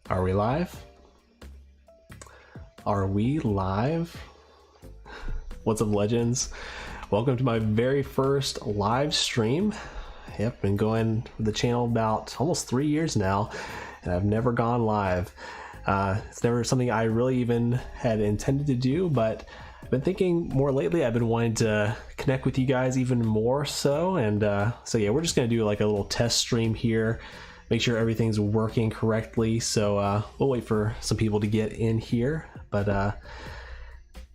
Are we live? Are we live? What's up, legends? Welcome to my very first live stream. Yep, been going with the channel about almost 3 years now, and I've never gone live. It's never something I really even had intended to do, but I've been thinking more lately. I've been wanting to connect with you guys even more so, and so yeah, we're just gonna do like a little test stream here, make sure everything's working correctly. So we'll wait for some people to get in here, but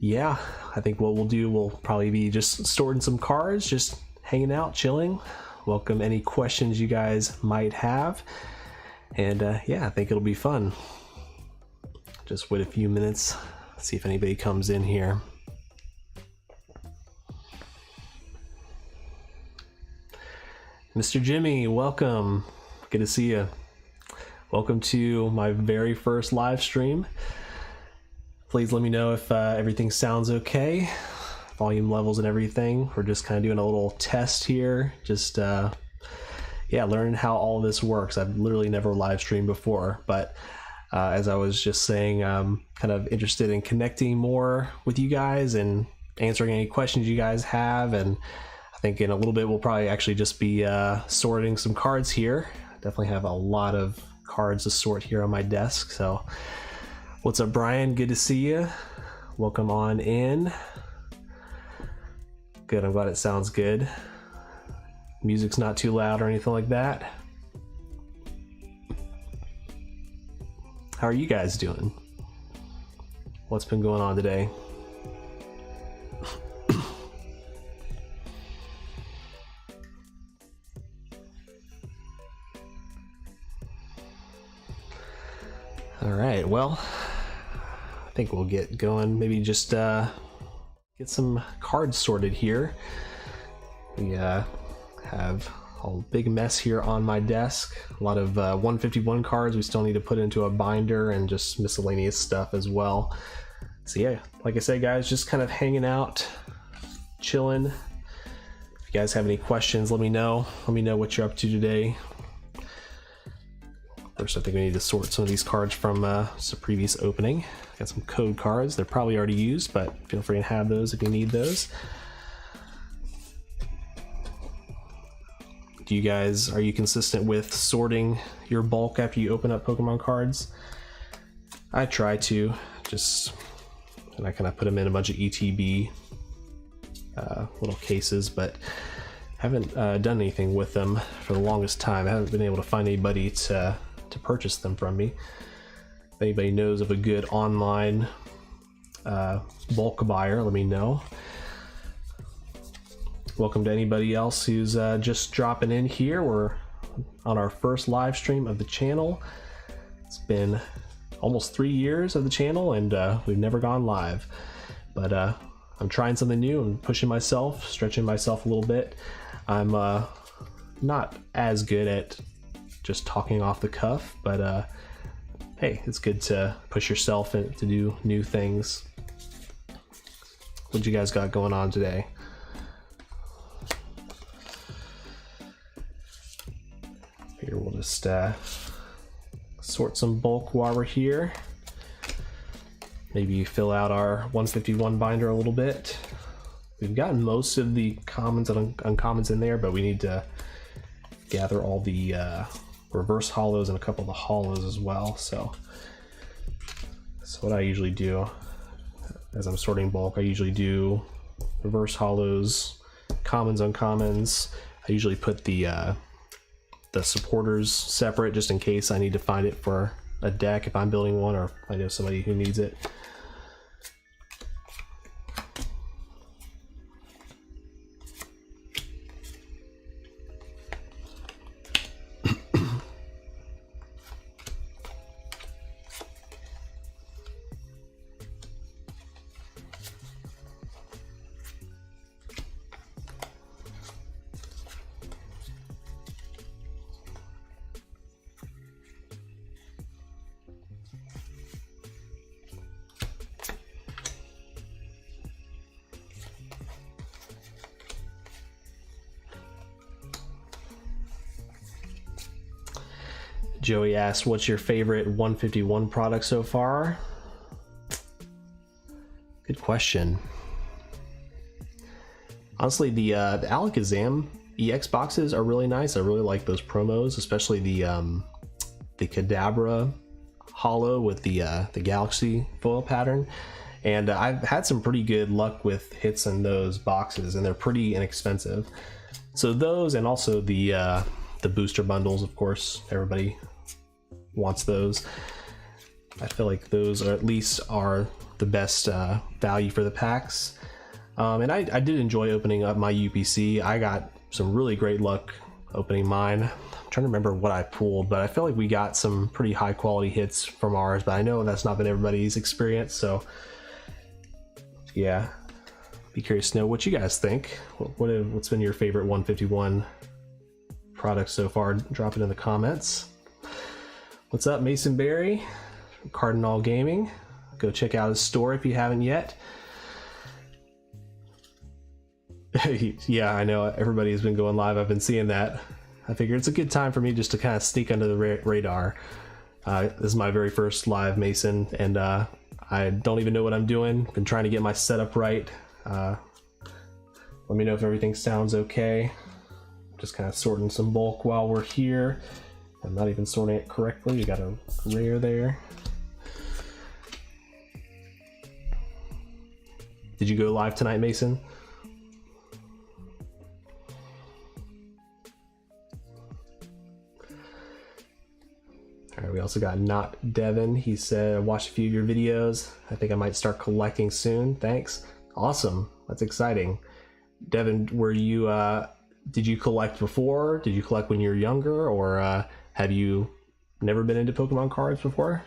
yeah, I think what we'll do will probably be just storing some cards, just hanging out, chilling. Welcome any questions you guys might have, and yeah, I think it'll be fun. Just wait a few minutes, see if anybody comes in here. Mr. Jimmy, welcome. Good to see you. Welcome to my very first live stream. Please let me know if everything sounds okay, volume levels and everything. We're just kind of doing a little test here, just yeah, learning how all of this works. I've literally never live streamed before, but as I was just saying, I'm kind of interested in connecting more with you guys and answering any questions you guys have, and I think in a little bit we'll probably actually just be sorting some cards here. Definitely have a lot of cards to sort here on my desk. So what's up, Brian? Good to see you. Welcome on in. Good, I'm glad it sounds good. Music's not too loud or anything like that. How are you guys doing? What's been going on today? All right, well, I think we'll get going. Maybe just get some cards sorted here. We have a big mess here on my desk. A lot of 151 cards we still need to put into a binder, and just miscellaneous stuff as well. So yeah, like I said, guys, just kind of hanging out, chilling. If you guys have any questions, let me know. Let me know what you're up to today. First, I think we need to sort some of these cards from just a previous opening. Got some code cards. They're probably already used, but feel free to have those if you need those. Do you guys, are you consistent with sorting your bulk after you open up Pokemon cards? I try to, and I kind of put them in a bunch of ETB little cases, but haven't done anything with them for the longest time. I haven't been able to find anybody to purchase them from me. If anybody knows of a good online bulk buyer, let me know. Welcome to anybody else who's just dropping in here. We're on our first live stream of the channel. It's been almost 3 years of the channel, and we've never gone live, but I'm trying something new and pushing myself, stretching myself a little bit. I'm not as good at just talking off the cuff, but hey, it's good to push yourself and to do new things. What you guys got going on today? Here, we'll just sort some bulk while we're here. Maybe fill out our 151 binder a little bit. We've gotten most of the commons and uncommons in there, but we need to gather all the reverse hollows and a couple of the hollows as well. So what I usually do as I'm sorting bulk, I usually do reverse hollows, commons, uncommons. I usually put the supporters separate, just in case I need to find it for a deck if I'm building one, or if I know somebody who needs it. Joey asked, what's your favorite 151 product so far? Good question. Honestly, the Alakazam EX boxes are really nice. I really like those promos, especially the Kadabra Hollow with the Galaxy foil pattern. And I've had some pretty good luck with hits in those boxes, and they're pretty inexpensive. So those, and also the booster bundles, of course, everybody wants those. I feel like those are at least are the best value for the packs. And I did enjoy opening up my UPC. I got some really great luck opening mine. I'm trying to remember what I pulled, but I feel like we got some pretty high quality hits from ours, but I know that's not been everybody's experience, so yeah, be curious to know what you guys think. What's been your favorite 151 product so far? Drop it in the comments. What's up, Mason Berry, Cardinal Gaming? Go check out his store if you haven't yet. Yeah, I know everybody has been going live. I've been seeing that. I figure it's a good time for me just to kind of sneak under the radar. This is my very first live, Mason, and I don't even know what I'm doing. Been trying to get my setup right. Let me know if everything sounds okay. Just kind of sorting some bulk while we're here. I'm not even sorting it correctly. We got a rare there. Did you go live tonight, Mason? All right, we also got Not Devin. He said, I watched a few of your videos. I think I might start collecting soon. Thanks. Awesome. That's exciting. Devin, were you, did you collect before? Did you collect when you were younger? Or have you never been into Pokemon cards before?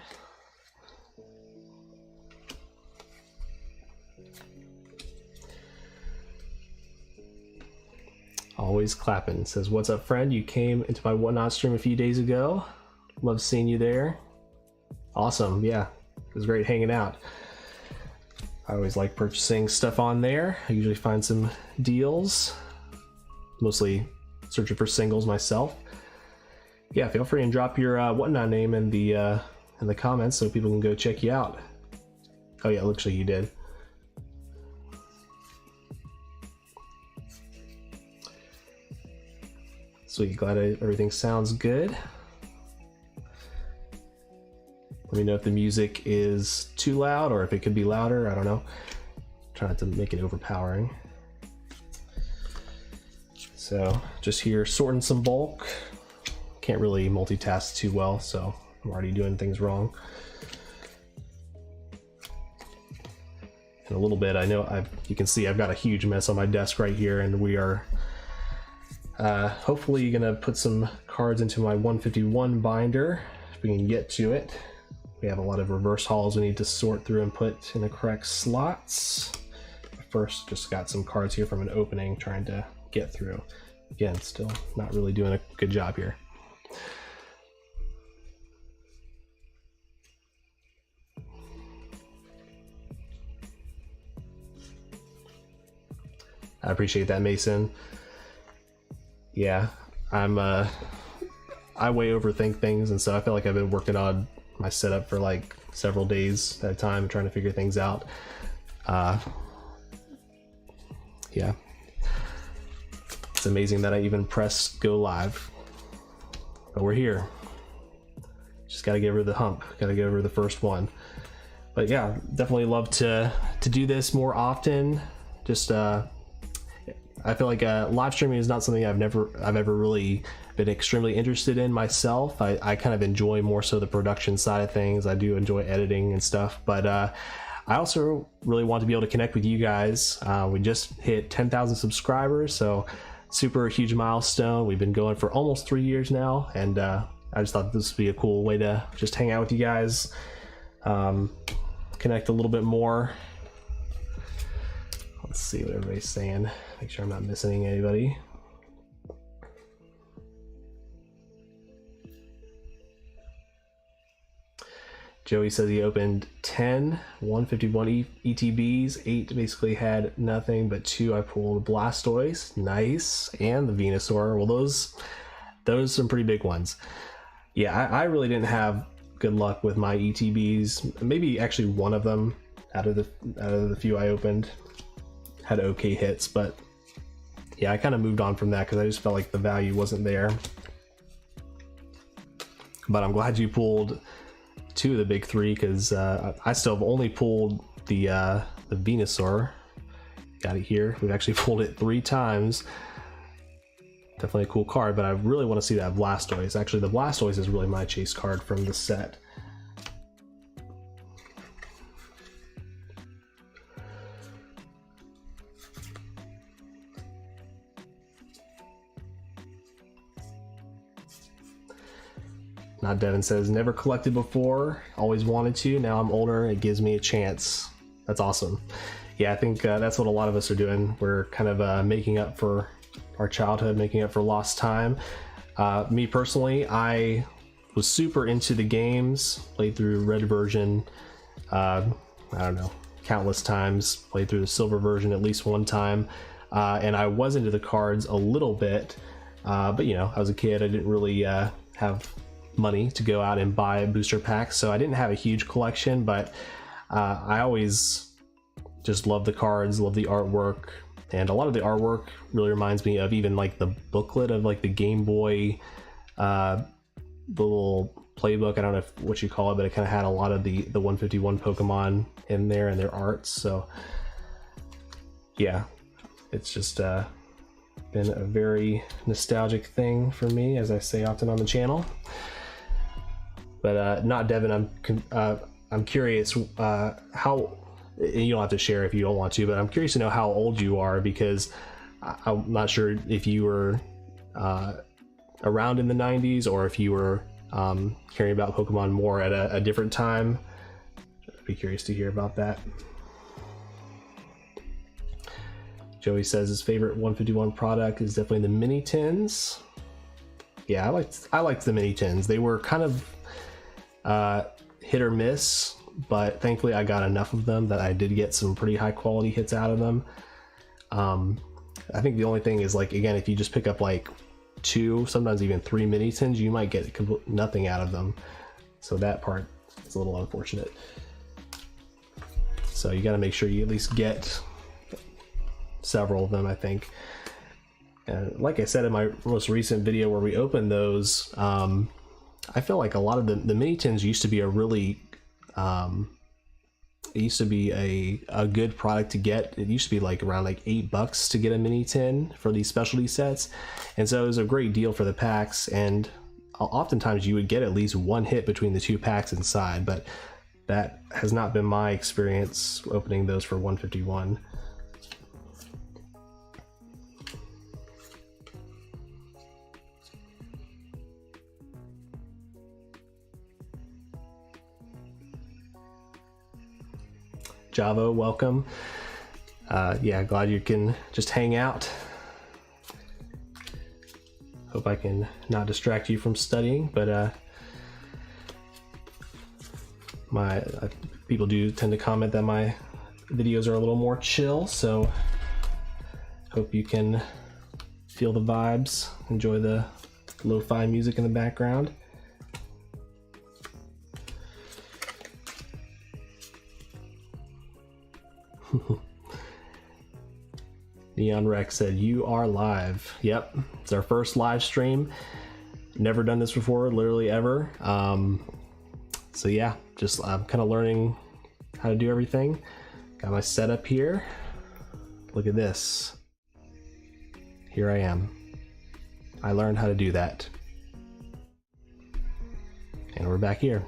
Always clapping. Says, what's up, friend? You came into my Whatnot stream a few days ago. Love seeing you there. Awesome. Yeah, it was great hanging out. I always like purchasing stuff on there. I usually find some deals. Mostly searching for singles myself. Yeah, feel free and drop your Whatnot name in the comments so people can go check you out. Oh yeah, looks like you did. Sweet, glad everything sounds good. Let me know if the music is too loud or if it could be louder. I don't know. Try not to make it overpowering. So just here sorting some bulk. Can't really multitask too well, so I'm already doing things wrong. In a little bit, I know you can see I've got a huge mess on my desk right here, and we are hopefully gonna put some cards into my 151 binder if we can get to it. We have a lot of reverse hauls we need to sort through and put in the correct slots. First, just got some cards here from an opening trying to get through. Again, still not really doing a good job here. I appreciate that, Mason. Yeah, I way overthink things, and so I feel like I've been working on my setup for like several days at a time, trying to figure things out. Yeah, it's amazing that I even pressed go live, but we're here. Just got to get over the hump, got to get over the first one. But yeah, definitely love to do this more often. Just I feel like live streaming is not something I've ever really been extremely interested in myself. I kind of enjoy more so the production side of things. I do enjoy editing and stuff, but I also really want to be able to connect with you guys. We just hit 10,000 subscribers, so super huge milestone. We've been going for almost 3 years now, and I just thought this would be a cool way to just hang out with you guys, connect a little bit more. Let's see what everybody's saying. Make sure I'm not missing anybody. Joey says he opened 10 151 ETBs, 8 basically had nothing, but 2 I pulled Blastoise, nice, and the Venusaur. Well, those are some pretty big ones. Yeah, I really didn't have good luck with my ETBs. Maybe actually one of them out of the few I opened had okay hits, but yeah, I kind of moved on from that because I just felt like the value wasn't there. But I'm glad you pulled 2 of the big 3, because I still have only pulled the Venusaur. Got it here. We've actually pulled it 3 times. Definitely a cool card, but I really want to see that Blastoise. Actually, the Blastoise is really my chase card from the set. Not Devin says, never collected before, always wanted to, now I'm older, it gives me a chance. That's awesome. Yeah, I think that's what a lot of us are doing. We're kind of making up for our childhood, making up for lost time. Me personally, I was super into the games, played through red version, I don't know, countless times, played through the silver version at least one time, and I was into the cards a little bit, but you know, I was a kid, I didn't really have money to go out and buy booster packs, so I didn't have a huge collection, but I always just love the cards, love the artwork, and a lot of the artwork really reminds me of even like the booklet of like the Game Boy, the little playbook, I don't know what you call it, but it kind of had a lot of the 151 Pokemon in there and their arts. So yeah, it's just been a very nostalgic thing for me, as I say often on the channel. But not Devin, I'm curious how, you don't have to share if you don't want to, but I'm curious to know how old you are, because I'm not sure if you were around in the 90s or if you were caring about Pokemon more at a different time. I'd be curious to hear about that. Joey says his favorite 151 product is definitely the mini tins. Yeah, I liked the mini tins. They were kind of hit or miss, but thankfully I got enough of them that I did get some pretty high quality hits out of them. I think the only thing is, like, again, if you just pick up like 2, sometimes even 3 mini tins, you might get nothing out of them. So that part is a little unfortunate. So you got to make sure you at least get several of them, I think. And like I said in my most recent video where we opened those, I feel like a lot of the mini tins used to be a really it used to be a good product to get. It used to be like around like $8 to get a mini tin for these specialty sets, and so it was a great deal for the packs, and oftentimes you would get at least 1 hit between the 2 packs inside, but that has not been my experience opening those for 151. Javo, welcome. Yeah, glad you can just hang out. Hope I can not distract you from studying, but people do tend to comment that my videos are a little more chill, so hope you can feel the vibes, enjoy the lo-fi music in the background. Neon Rex said, "You are live." Yep, it's our first live stream. Never done this before, literally ever. So yeah, just I'm kind of learning how to do everything. Got my setup here. Look at this. Here I am. I learned how to do that. And we're back here.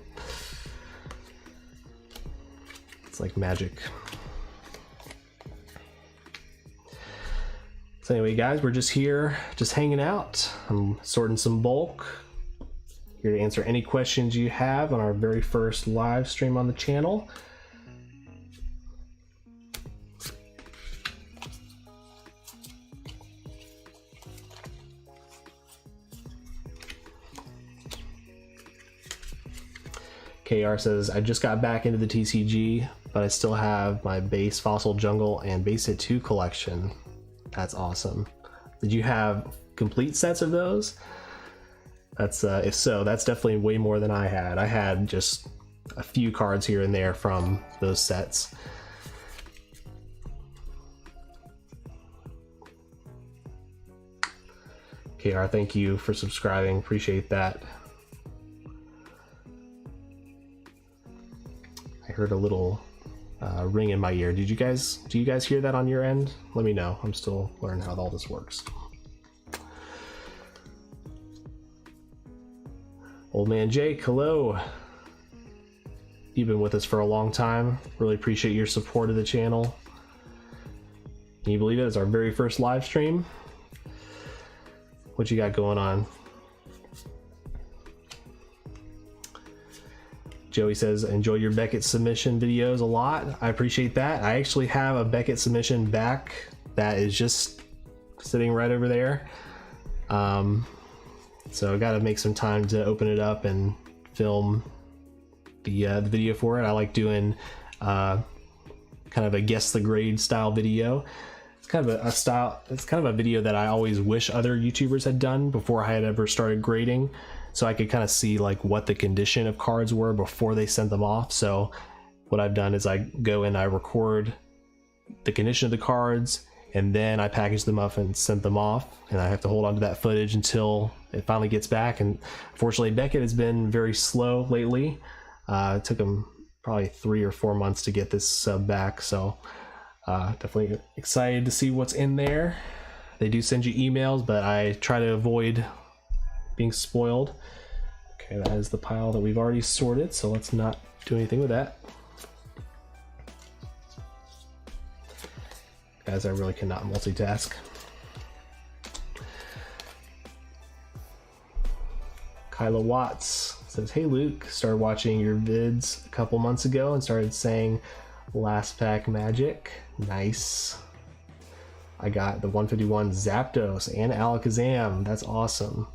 It's like magic. So anyway, guys, we're just here, just hanging out. I'm sorting some bulk. Here to answer any questions you have on our very first live stream on the channel. KR says, I just got back into the TCG, but I still have my base Fossil Jungle and Base Hit 2 collection. That's awesome. Did you have complete sets of those? That's if so, that's definitely way more than I had. I had just a few cards here and there from those sets. KR, thank you for subscribing. Appreciate that. I heard a little ring in my ear. Do you guys hear that on your end? Let me know. I'm still learning how all this works. Old man Jake, hello. You've been with us for a long time. Really appreciate your support of the channel. Can you believe it? It's our very first live stream. What you got going on? Joey says, enjoy your Beckett submission videos a lot. I appreciate that. I actually have a Beckett submission back that is just sitting right over there. So I got to make some time to open it up and film the video for it. I like doing kind of a guess the grade style video. It's kind of a style. It's kind of a video that I always wish other YouTubers had done before I had ever started grading, so I could kind of see like what the condition of cards were before they sent them off. So what I've done is I go and I record the condition of the cards, and then I package them up and send them off, and I have to hold on to that footage until it finally gets back. And fortunately, Beckett has been very slow lately. It took him probably 3 or 4 months to get this sub back, so definitely excited to see what's in there. They do send you emails, but I try to avoid being spoiled. Okay, that is the pile that we've already sorted, so let's not do anything with that. Guys, I really cannot multitask. Kyla Watts says, hey Luke, started watching your vids a couple months ago and started saying last pack magic. Nice. I got the 151 Zapdos and Alakazam. That's awesome.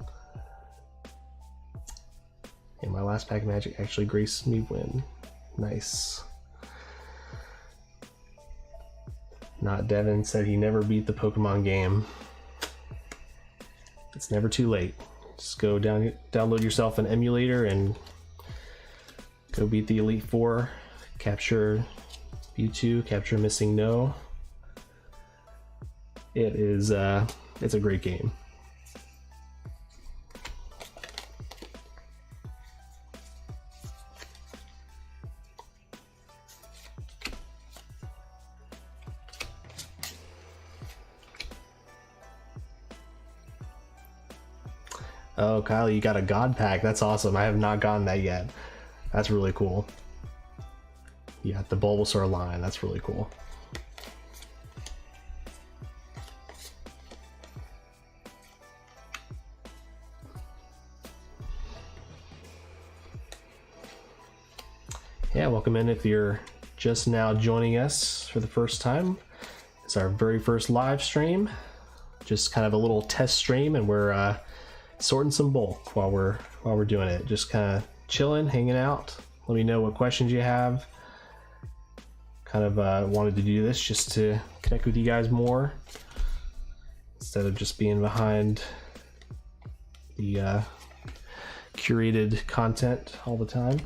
And my last pack magic actually graced me win. Nice. Not Devin said he never beat the Pokemon game. It's never too late. Just go download yourself an emulator and go beat the Elite Four. Capture Mewtwo, capture Missing No. It is it's a great game. Oh, Kyle, you got a God Pack. That's awesome. I have not gotten that yet. That's really cool. You got the Bulbasaur line. That's really cool. Yeah, welcome in if you're just now joining us for the first time. It's our very first live stream. Just kind of a little test stream, and we're sorting some bulk while we're doing it. Just kind of chilling, hanging out. Let me know what questions you have. Kind of wanted to do this just to connect with you guys more instead of just being behind the curated content all the time.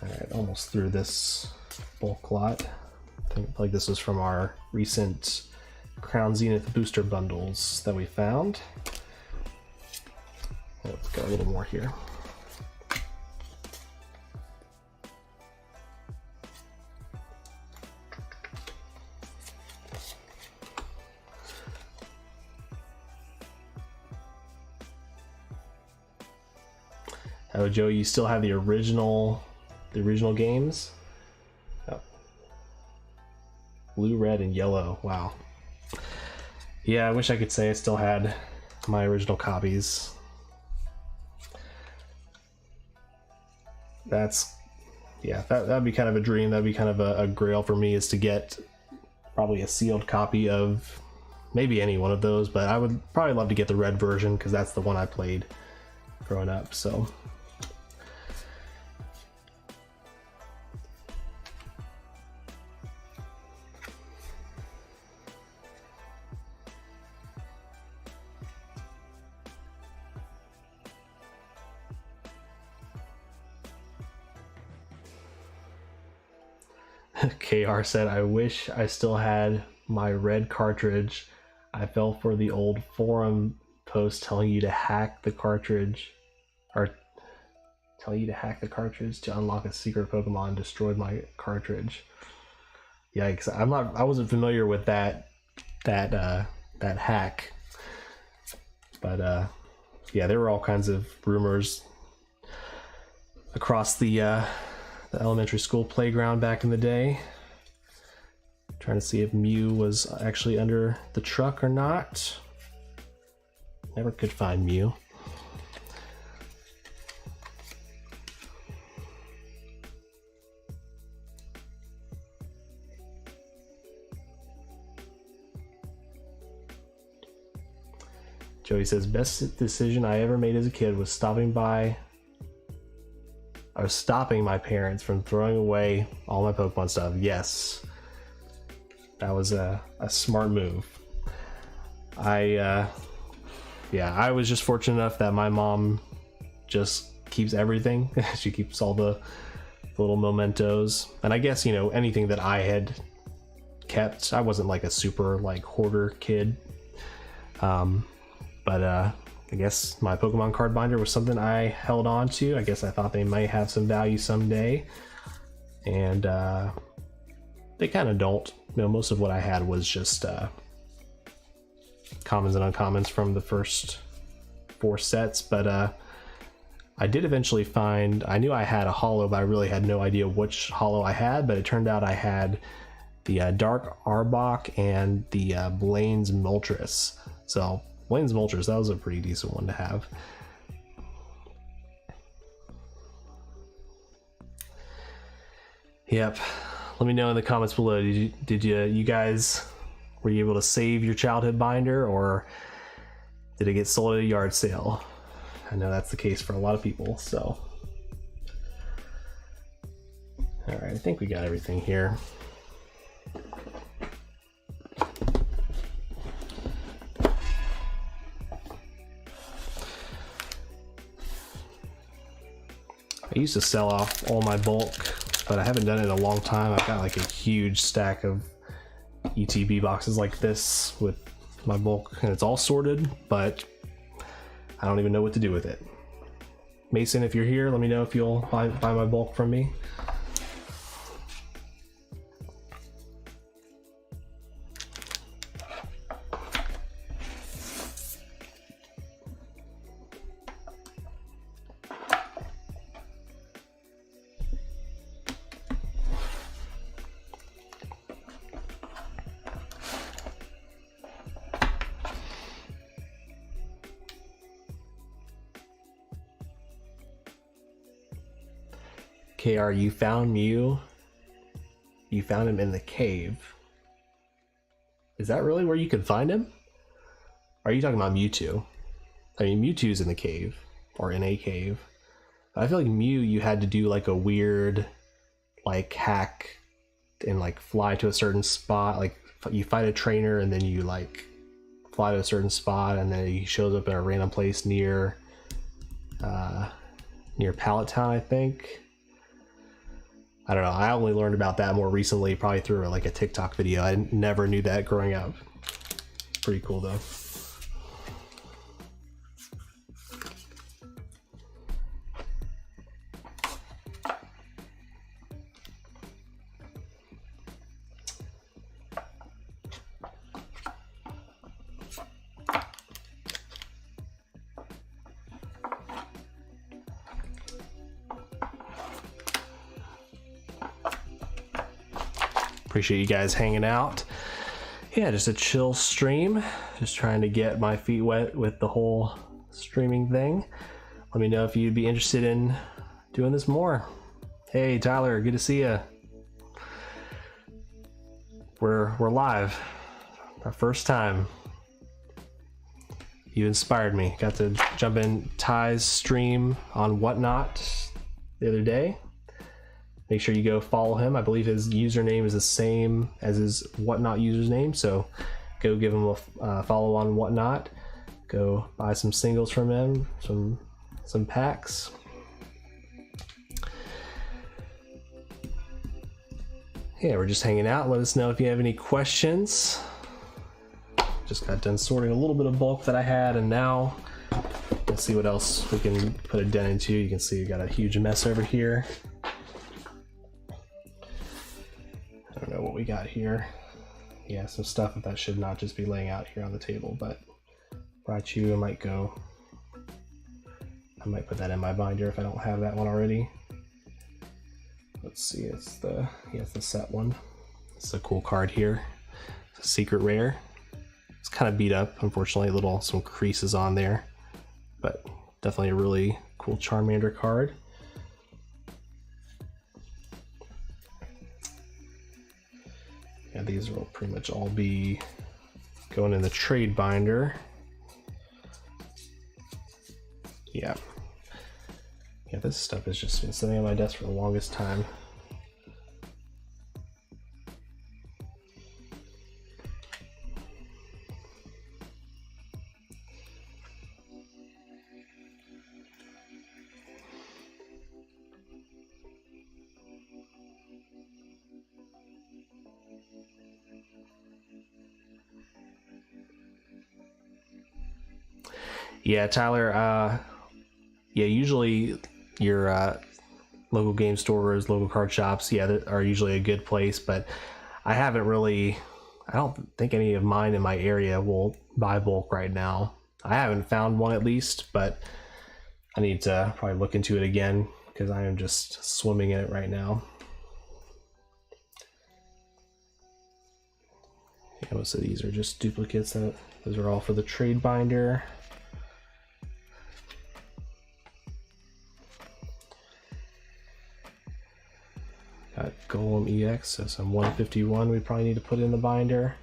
All right, almost through this bulk lot. I think like this was from our recent Crown Zenith booster bundles that we found. Let's got a little more here. Oh, Joe, you still have the original games? Oh. Blue, red, and yellow. Wow. Yeah, I wish I could say I still had my original copies. That'd be kind of a dream. That'd be kind of a grail for me, is to get probably a sealed copy of maybe any one of those, but I would probably love to get the red version because that's the one I played growing up. So KR said, I wish I still had my red cartridge. I fell for the old forum post telling you to hack the cartridge, or tell you to hack the cartridge to unlock a secret Pokemon. Destroyed my cartridge. Yikes! I wasn't familiar with that hack, but yeah, there were all kinds of rumors across the elementary school playground back in the day. Trying to see if Mew was actually under the truck or not. Never could find Mew. Joey says, best decision I ever made as a kid was stopping my parents from throwing away all my Pokemon stuff. Yes. That was a smart move. I was just fortunate enough that my mom just keeps everything. She keeps all the little mementos. And I guess, you know, anything that I had kept, I wasn't like a super like hoarder kid. But I guess my Pokemon card binder was something I held on to. I guess I thought they might have some value someday. And they kind of don't. You know, most of what I had was just commons and uncommons from the first 4 sets, but I did eventually find, I knew I had a holo, but I really had no idea which holo I had, but it turned out I had the Dark Arbok and the Blaine's Moltres. So Blaine's Moltres, that was a pretty decent one to have. Yep. Let me know in the comments below. Did you guys, were you able to save your childhood binder, or did it get sold at a yard sale? I know that's the case for a lot of people. So, all right, I think we got everything here. I used to sell off all my bulk, but I haven't done it in a long time. I've got like a huge stack of ETB boxes like this with my bulk, and it's all sorted, but I don't even know what to do with it. Mason, if you're here, let me know if you'll buy my bulk from me. KR, you found Mew. You found him in the cave. Is that really where you could find him? Or are you talking about Mewtwo? I mean, Mewtwo's in the cave, or in a cave. But I feel like Mew, you had to do like a weird, like, hack and like fly to a certain spot. Like, you fight a trainer and then you like fly to a certain spot, and then he shows up in a random place near Pallet Town, I think. I don't know. I only learned about that more recently, probably through like a TikTok video. I never knew that growing up. Pretty cool though. Appreciate you guys hanging out. Yeah, just a chill stream. Just trying to get my feet wet with the whole streaming thing. Let me know if you'd be interested in doing this more. Hey Tyler, good to see you. We're live. Our first time. You inspired me. Got to jump in Ty's stream on Whatnot the other day. Make sure you go follow him. I believe his username is the same as his Whatnot username, so go give him a follow on Whatnot. Go buy some singles from him, some packs. Yeah, we're just hanging out. Let us know if you have any questions. Just got done sorting a little bit of bulk that I had, and now let's see what else we can put a dent into. You can see we got a huge mess over here. I don't know what we got here. Yeah, some stuff that should not just be laying out here on the table, but brought you, I might put that in my binder if I don't have that one already. Let's see, it's the set one. It's a cool card here. It's a secret rare. It's kind of beat up, unfortunately, some creases on there, but definitely a really cool Charmander card. Yeah, these will pretty much all be going in the trade binder. Yeah. Yeah, this stuff has just been sitting on my desk for the longest time. Yeah, Tyler, yeah, usually your local game stores, local card shops, yeah, that are usually a good place, but I don't think any of mine in my area will buy bulk right now. I haven't found one at least, but I need to probably look into it again because I am just swimming in it right now. Yeah, most of these are just duplicates. Those are all for the trade binder. Got Golem EX, so some 151 we probably need to put in the binder.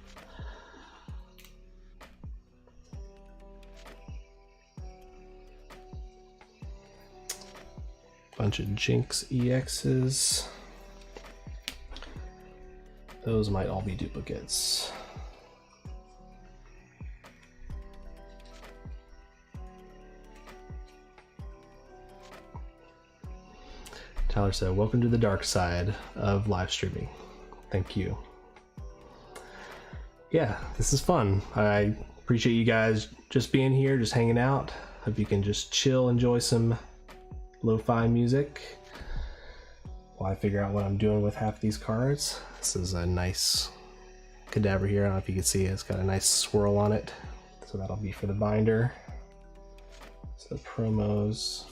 Bunch of Jinx EXs. Those might all be duplicates. Tyler said, welcome to the dark side of live streaming. Thank you. Yeah, this is fun. I appreciate you guys just being here, just hanging out. Hope you can just chill, enjoy some lo-fi music while I figure out what I'm doing with half these cards. This is a nice cadaver here. I don't know if you can see it. It's got a nice swirl on it. So that'll be for the binder. So the promos.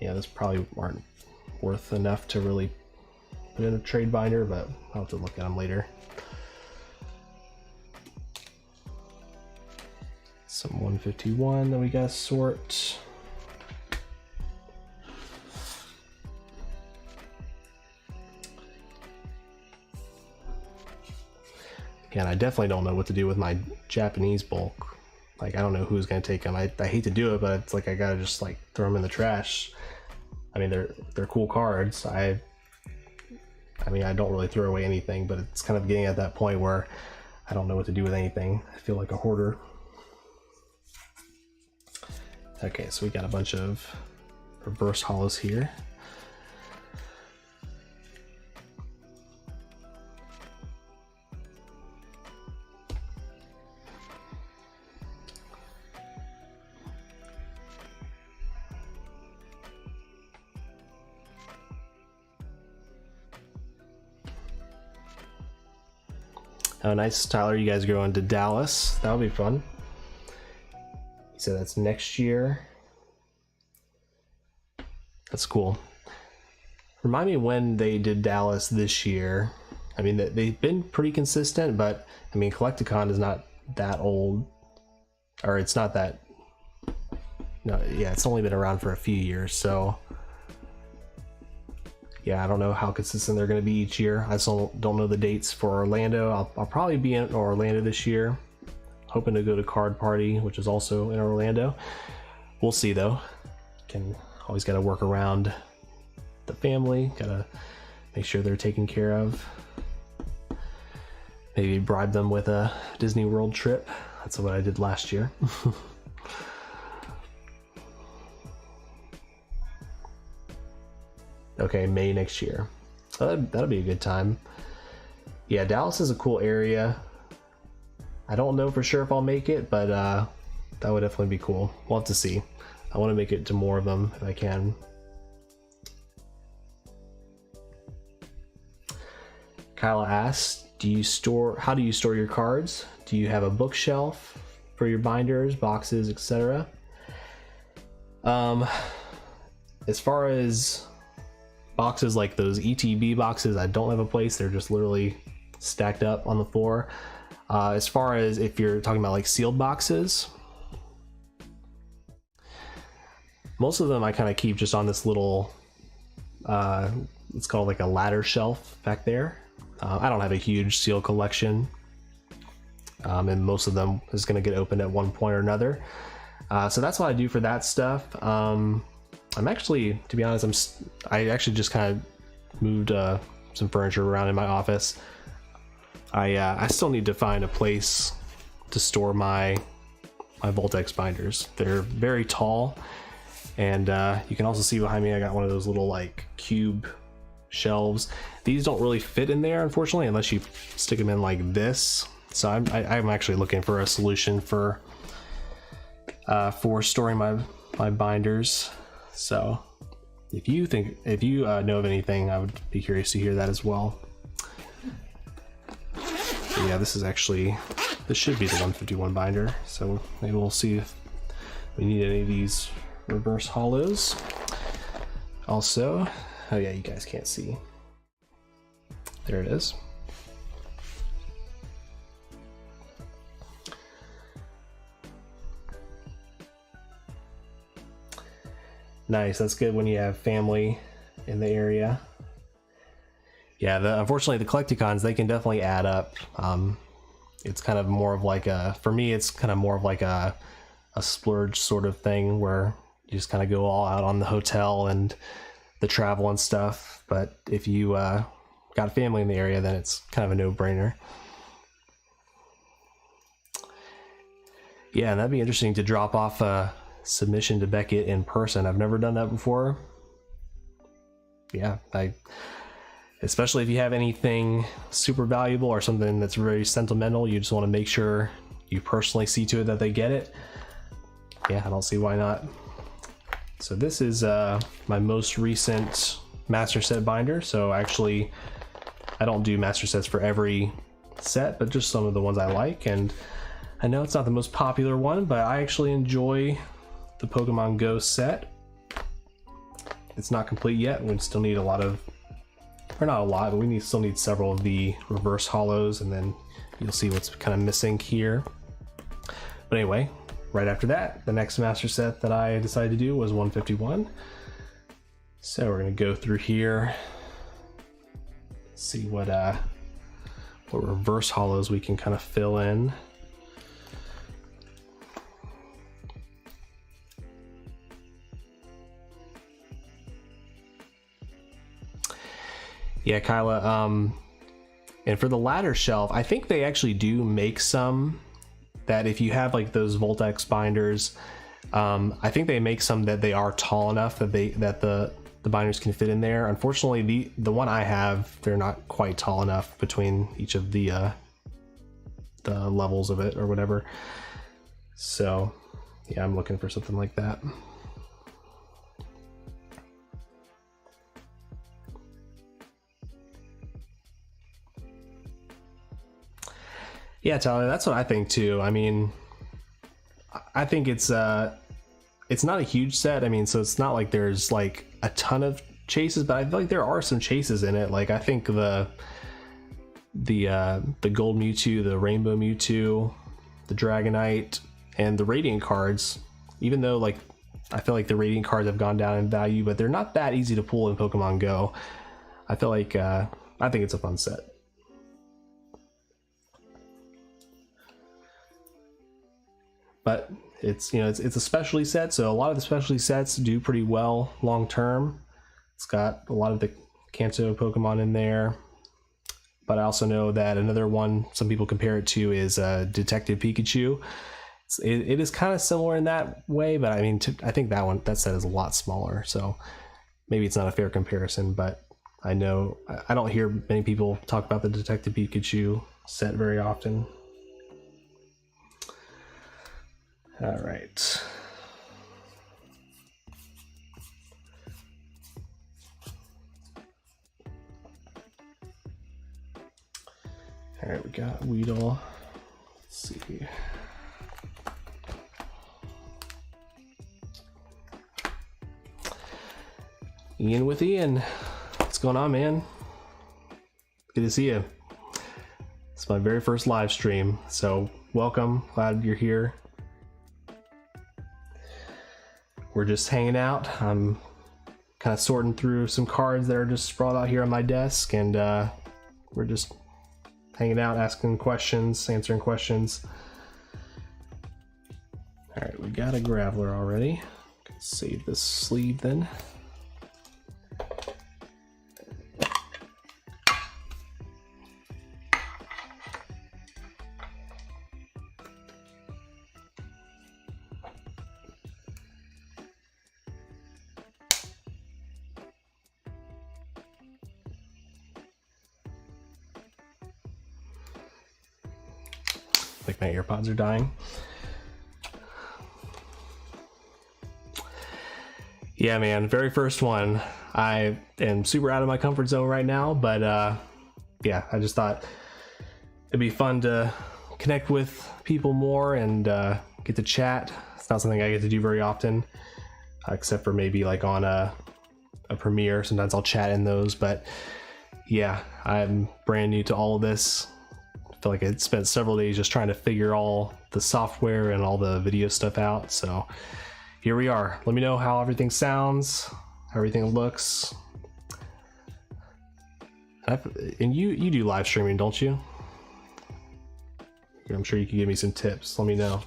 Yeah, this probably aren't worth enough to really put in a trade binder, but I'll have to look at them later. Some 151 that we gotta sort. Again, I definitely don't know what to do with my Japanese bulk. Like, I don't know who's gonna take them. I hate to do it, but it's like I gotta just like throw them in the trash. I mean, they're cool cards. I mean, I don't really throw away anything, but it's kind of getting at that point where I don't know what to do with anything. I feel like a hoarder. Okay, so we got a bunch of reverse hollows here. Oh, nice, Tyler. You guys are going to Dallas. That'll be fun. So that's next year. That's cool. Remind me when they did Dallas this year. I mean, they've been pretty consistent, but I mean, Collecticon is not that old, or it's not that. No, yeah, it's only been around for a few years, so. Yeah, I don't know how consistent they're going to be each year. I still don't know the dates for Orlando. I'll probably be in Orlando this year. Hoping to go to Card Party, which is also in Orlando. We'll see though. Always got to work around the family. Got to make sure they're taken care of. Maybe bribe them with a Disney World trip. That's what I did last year. Okay, May next year. So that'll be a good time. Yeah, Dallas is a cool area. I don't know for sure if I'll make it, but that would definitely be cool. We'll have to see. I want to make it to more of them if I can. Kyla asks, how do you store your cards? Do you have a bookshelf for your binders, boxes, etc.? As far as boxes like those ETB boxes, I don't have a place. They're just literally stacked up on the floor. As far as if you're talking about like sealed boxes, most of them I kind of keep just on this little, it's called like a ladder shelf back there. I don't have a huge seal collection, and most of them is going to get opened at one point or another. So that's what I do for that stuff. I'm actually, to be honest, I actually just kind of moved some furniture around in my office. I still need to find a place to store my Voltex binders. They're very tall, and you can also see behind me I got one of those little like cube shelves. These don't really fit in there, unfortunately, unless you stick them in like this. So I'm actually looking for a solution for storing my binders. So if you know of anything, I would be curious to hear that as well. But yeah, this should be the 151 binder. So maybe we'll see if we need any of these reverse hollows. Also, oh yeah, you guys can't see. There it is. Nice, that's good when you have family in the area. Yeah, unfortunately the Collecticons, they can definitely add up. It's kind of more of like for me, it's kind of more of like a splurge sort of thing where you just kind of go all out on the hotel and the travel and stuff. But if you got a family in the area, then it's kind of a no-brainer. Yeah, and that'd be interesting to drop off a submission to Beckett in person. I've never done that before. Yeah, especially if you have anything super valuable or something that's very sentimental, you just want to make sure you personally see to it that they get it. Yeah, I don't see why not. So this is my most recent master set binder. So actually, I don't do master sets for every set, but just some of the ones I like. And I know it's not the most popular one, but I actually enjoy the Pokemon Go set. It's not complete yet. We still need a lot of, or not a lot, but we still need several of the reverse hollows, and then you'll see what's kind of missing here. But anyway, right after that, the next master set that I decided to do was 151. So we're gonna go through here, see what reverse hollows we can kind of fill in. Yeah, Kyla, and for the ladder shelf, I think they actually do make some that if you have like those Voltex binders, I think they make some that they are tall enough that the binders can fit in there. Unfortunately, the one I have, they're not quite tall enough between each of the levels of it or whatever. So yeah, I'm looking for something like that. Yeah, Tyler, that's what I think too. I mean, I think it's not a huge set. I mean, so it's not like there's like a ton of chases, but I feel like there are some chases in it. Like I think the Gold Mewtwo, the Rainbow Mewtwo, the Dragonite, and the Radiant cards, even though like I feel like the Radiant cards have gone down in value, but they're not that easy to pull in Pokemon Go. I feel like I think it's a fun set. But it's it's a specialty set, so a lot of the specialty sets do pretty well long term. It's got a lot of the Kanto Pokemon in there, but I also know that another one some people compare it to is Detective Pikachu. It is kind of similar in that way, but I mean, I think that set is a lot smaller. So maybe it's not a fair comparison, but I know I don't hear many people talk about the Detective Pikachu set very often. All right. All right, we got Weedle. Let's see. Ian with Ian. What's going on, man? Good to see you. It's my very first live stream, so welcome. Glad you're here. We're just hanging out. I'm kind of sorting through some cards that are just sprawled out here on my desk, and we're just hanging out, asking questions, answering questions. All right, we got a Graveler already. Let's save this sleeve then. Like my AirPods are dying. Yeah, man, very first one. I am super out of my comfort zone right now, but yeah, I just thought it'd be fun to connect with people more and get to chat. It's not something I get to do very often, except for maybe like on a premiere. Sometimes I'll chat in those, but yeah, I'm brand new to all of this. I feel like I spent several days just trying to figure all the software and all the video stuff out. So here we are. Let me know how everything sounds, how everything looks. And you do live streaming, don't you? I'm sure you can give me some tips. Let me know.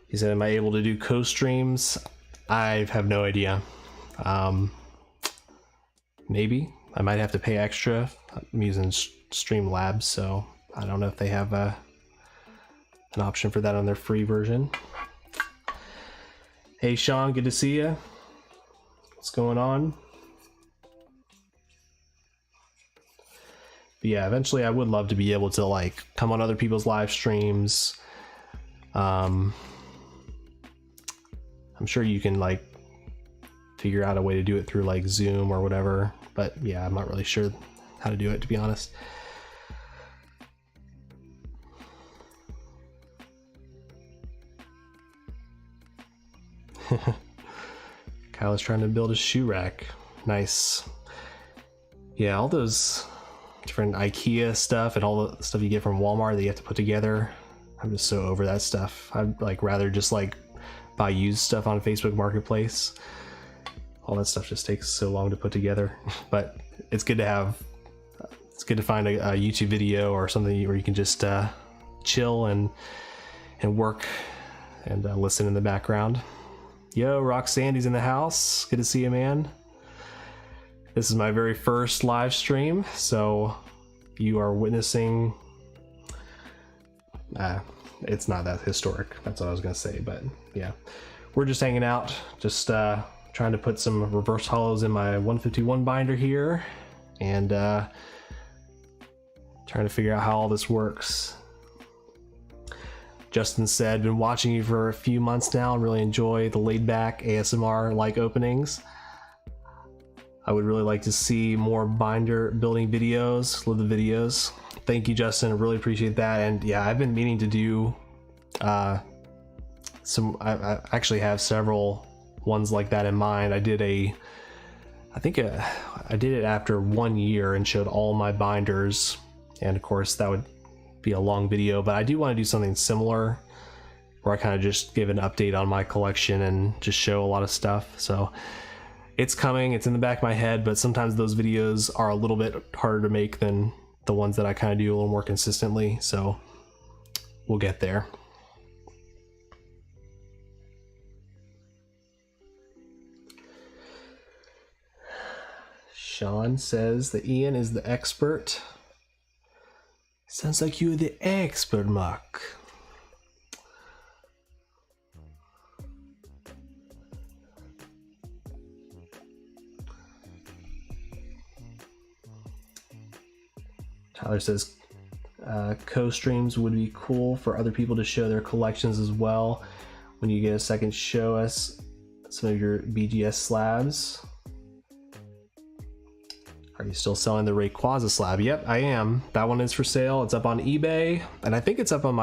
He said, am I able to do co-streams? I have no idea. Maybe. I might have to pay extra. I'm using Streamlabs, so I don't know if they have an option for that on their free version. Hey Sean, good to see you. What's going on? But yeah, eventually I would love to be able to like come on other people's live streams. I'm sure you can like figure out a way to do it through like Zoom or whatever, but yeah, I'm not really sure how to do it, to be honest. Kyle is trying to build a shoe rack. Nice. Yeah, all those different IKEA stuff and all the stuff you get from Walmart that you have to put together. I'm just so over that stuff. I'd like rather just like buy used stuff on Facebook Marketplace. All that stuff just takes so long to put together, but it's good to have. It's good to find a YouTube video or something where you can just chill and work and listen in the background. Yo, Rock Sandy's in the house. Good to see you, man. This is my very first live stream, so you are witnessing. It's not that historic. That's what I was gonna say, but yeah, we're just hanging out, just trying to put some reverse hollows in my 151 binder here, and trying to figure out how all this works. Justin said, been watching you for a few months now and really enjoy the laid back ASMR like openings. I would really like to see more binder building videos. Love the videos. Thank you, Justin. I really appreciate that. And yeah, I've been meaning to do I actually have several ones like that in mind. I did I did it after 1 year and showed all my binders, and of course that would be a long video, but I do want to do something similar where I kind of just give an update on my collection and just show a lot of stuff. So it's coming, it's in the back of my head, but sometimes those videos are a little bit harder to make than the ones that I kind of do a little more consistently, so we'll get there. Sean says that Ian is the expert. Sounds like you're the expert, Mark. Tyler says co-streams would be cool for other people to show their collections as well. When you get a second, show us some of your BGS slabs. Are you still selling the Rayquaza slab? Yep, I am. That one is for sale. It's up on eBay, and I think it's up on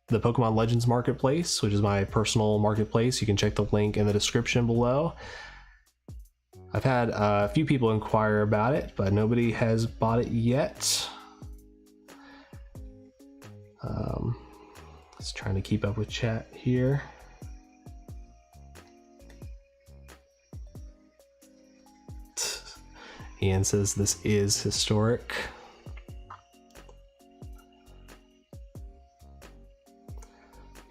the Pokemon Legends Marketplace, which is my personal marketplace. You can check the link in the description below. I've had a few people inquire about it, but nobody has bought it yet. Just trying to keep up with chat here. Ian says this is historic.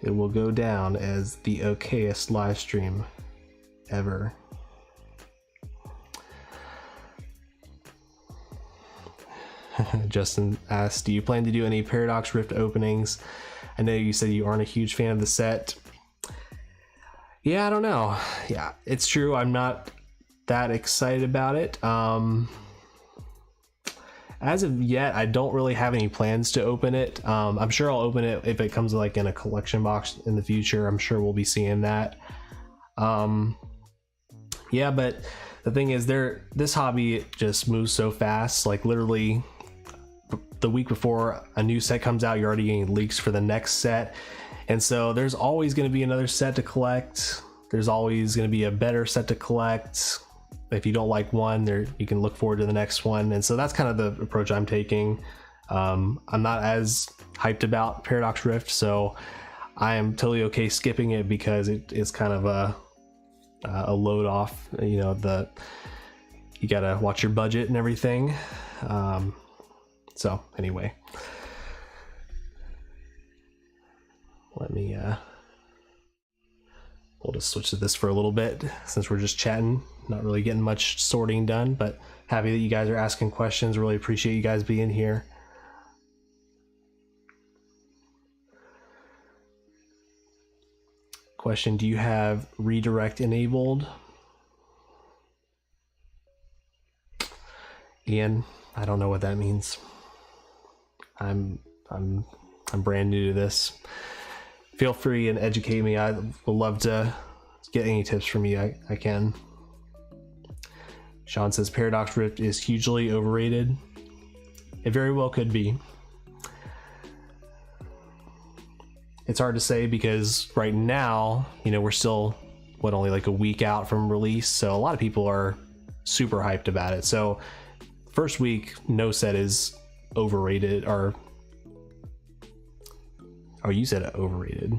It will go down as the okayest live stream ever. Justin asked, do you plan to do any Paradox Rift openings? I know you said you aren't a huge fan of the set. Yeah, I don't know. Yeah, it's true. I'm not that excited about it. As of yet, I don't really have any plans to open it. I'm sure I'll open it if it comes like in a collection box in the future. I'm sure we'll be seeing that. Yeah, but the thing is, this hobby just moves so fast. Like literally the week before a new set comes out, you're already getting leaks for the next set. And so there's always going to be another set to collect. There's always going to be a better set to collect. If you don't like one, you can look forward to the next one. And so that's kind of the approach I'm taking. I'm not as hyped about Paradox Rift, so I am totally okay skipping it because it is kind of a load off. You know, you gotta watch your budget and everything. So anyway, let me we'll just switch to this for a little bit since we're just chatting, not really getting much sorting done, but happy that you guys are asking questions. Really appreciate you guys being here. Question, do you have redirect enabled? Ian, I don't know what that means. I'm brand new to this. Feel free and educate me. I would love to get any tips from you. I can. Sean says Paradox Rift is hugely overrated. It very well could be. It's hard to say because right now, you know, we're still only like a week out from release, so a lot of people are super hyped about it. So first week, no set is overrated, or oh, you said overrated.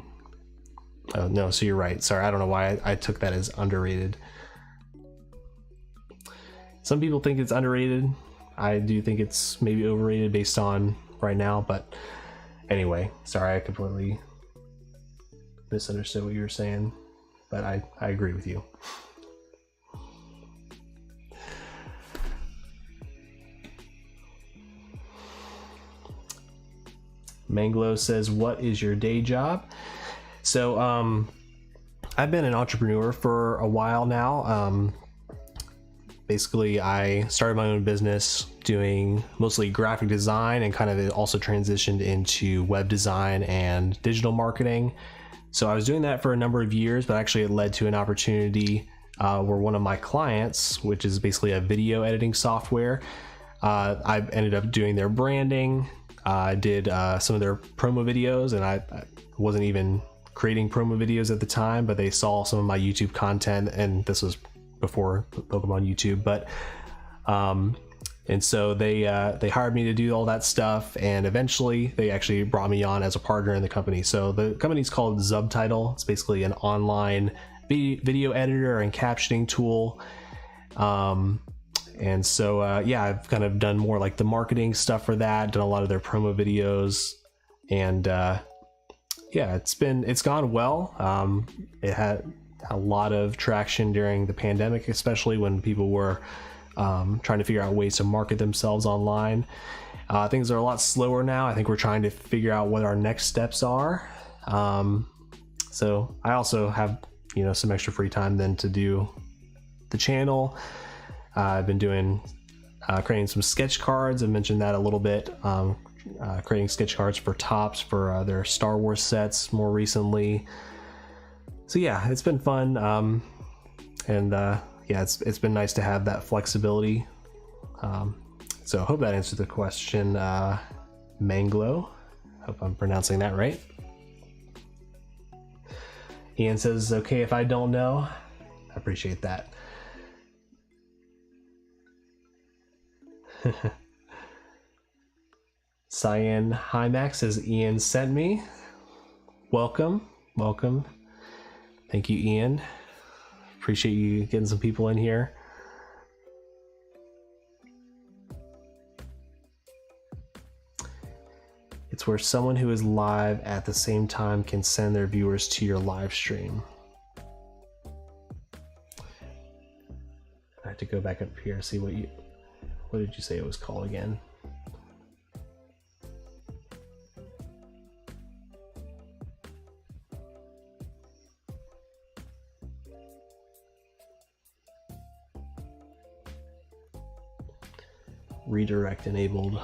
Oh no, so you're right. Sorry, I don't know why I took that as underrated. Some people think it's underrated. I do think it's maybe overrated based on right now, but anyway, sorry, I completely misunderstood what you were saying, but I agree with you. Manglo says, what is your day job? So I've been an entrepreneur for a while now. Basically, I started my own business doing mostly graphic design and kind of also transitioned into web design and digital marketing. So I was doing that for a number of years, but actually it led to an opportunity where one of my clients, which is basically a video editing software, I ended up doing their branding. I did some of their promo videos, and I wasn't even creating promo videos at the time, but they saw some of my YouTube content, and this was before Pokemon YouTube, but and so they hired me to do all that stuff, and eventually they actually brought me on as a partner in the company. So the company's called Subtitle. It's basically an online video editor and captioning tool. And so yeah, I've kind of done more like the marketing stuff for that, done a lot of their promo videos, and yeah, it's gone well. It had a lot of traction during the pandemic, especially when people were trying to figure out ways to market themselves online. Things are a lot slower now. I think we're trying to figure out what our next steps are. So I also have, you know, some extra free time then to do the channel. I've been doing creating some sketch cards. I mentioned that a little bit. Creating sketch cards for Topps for their Star Wars sets more recently. So yeah, it's been fun. Yeah, it's been nice to have that flexibility. So I hope that answered the question. Manglo, hope I'm pronouncing that right. Ian says, okay if I don't know. I appreciate that. Cyan Hymax says Ian sent me. Welcome. Thank you, Ian. Appreciate you getting some people in here. It's where someone who is live at the same time can send their viewers to your live stream. I have to go back up here and see what did you say it was called again? Redirect enabled.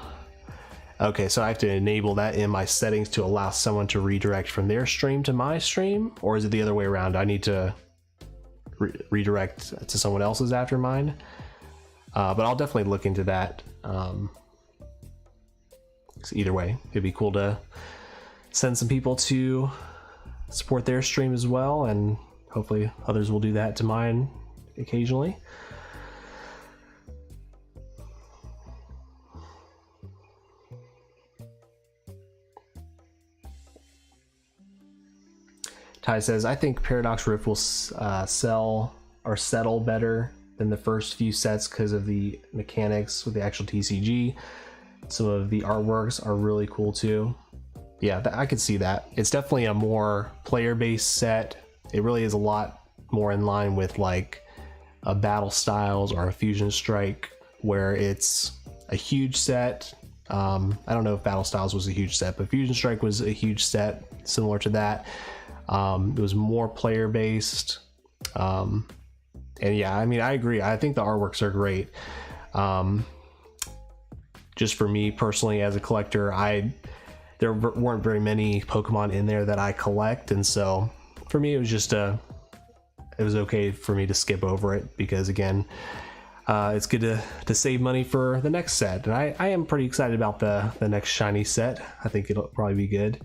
Okay, so I have to enable that in my settings to allow someone to redirect from their stream to my stream, or is it the other way around? I need to redirect to someone else's after mine. But I'll definitely look into that. So either way, it'd be cool to send some people to support their stream as well, and hopefully others will do that to mine occasionally. Ty says, I think Paradox Rift will sell or settle better than the first few sets because of the mechanics with the actual TCG. Some of the artworks are really cool too. Yeah, I could see that. It's definitely a more player-based set. It really is a lot more in line with like a Battle Styles or a Fusion Strike, where it's a huge set. I don't know if Battle Styles was a huge set, but Fusion Strike was a huge set similar to that. It was more player based, and yeah, I mean, I agree. I think the artworks are great. Just for me personally as a collector, there weren't very many Pokemon in there that I collect, and so for me it was just it was okay for me to skip over it, because again, it's good to save money for the next set, and I am pretty excited about the next shiny set. I think it'll probably be good.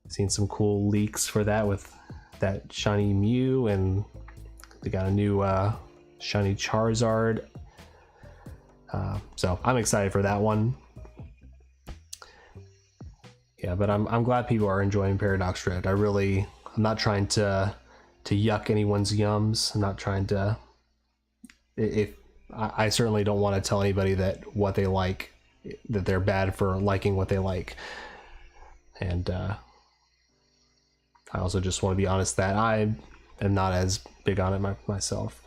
Seen some cool leaks for that with that shiny Mew, and they got a new shiny Charizard. So I'm excited for that one. Yeah, but I'm glad people are enjoying Paradox Rift. I'm not trying to yuck anyone's yums. I'm not trying to. I certainly don't want to tell anybody that what they like, that they're bad for liking what they like, and. I also just want to be honest that I am not as big on it myself.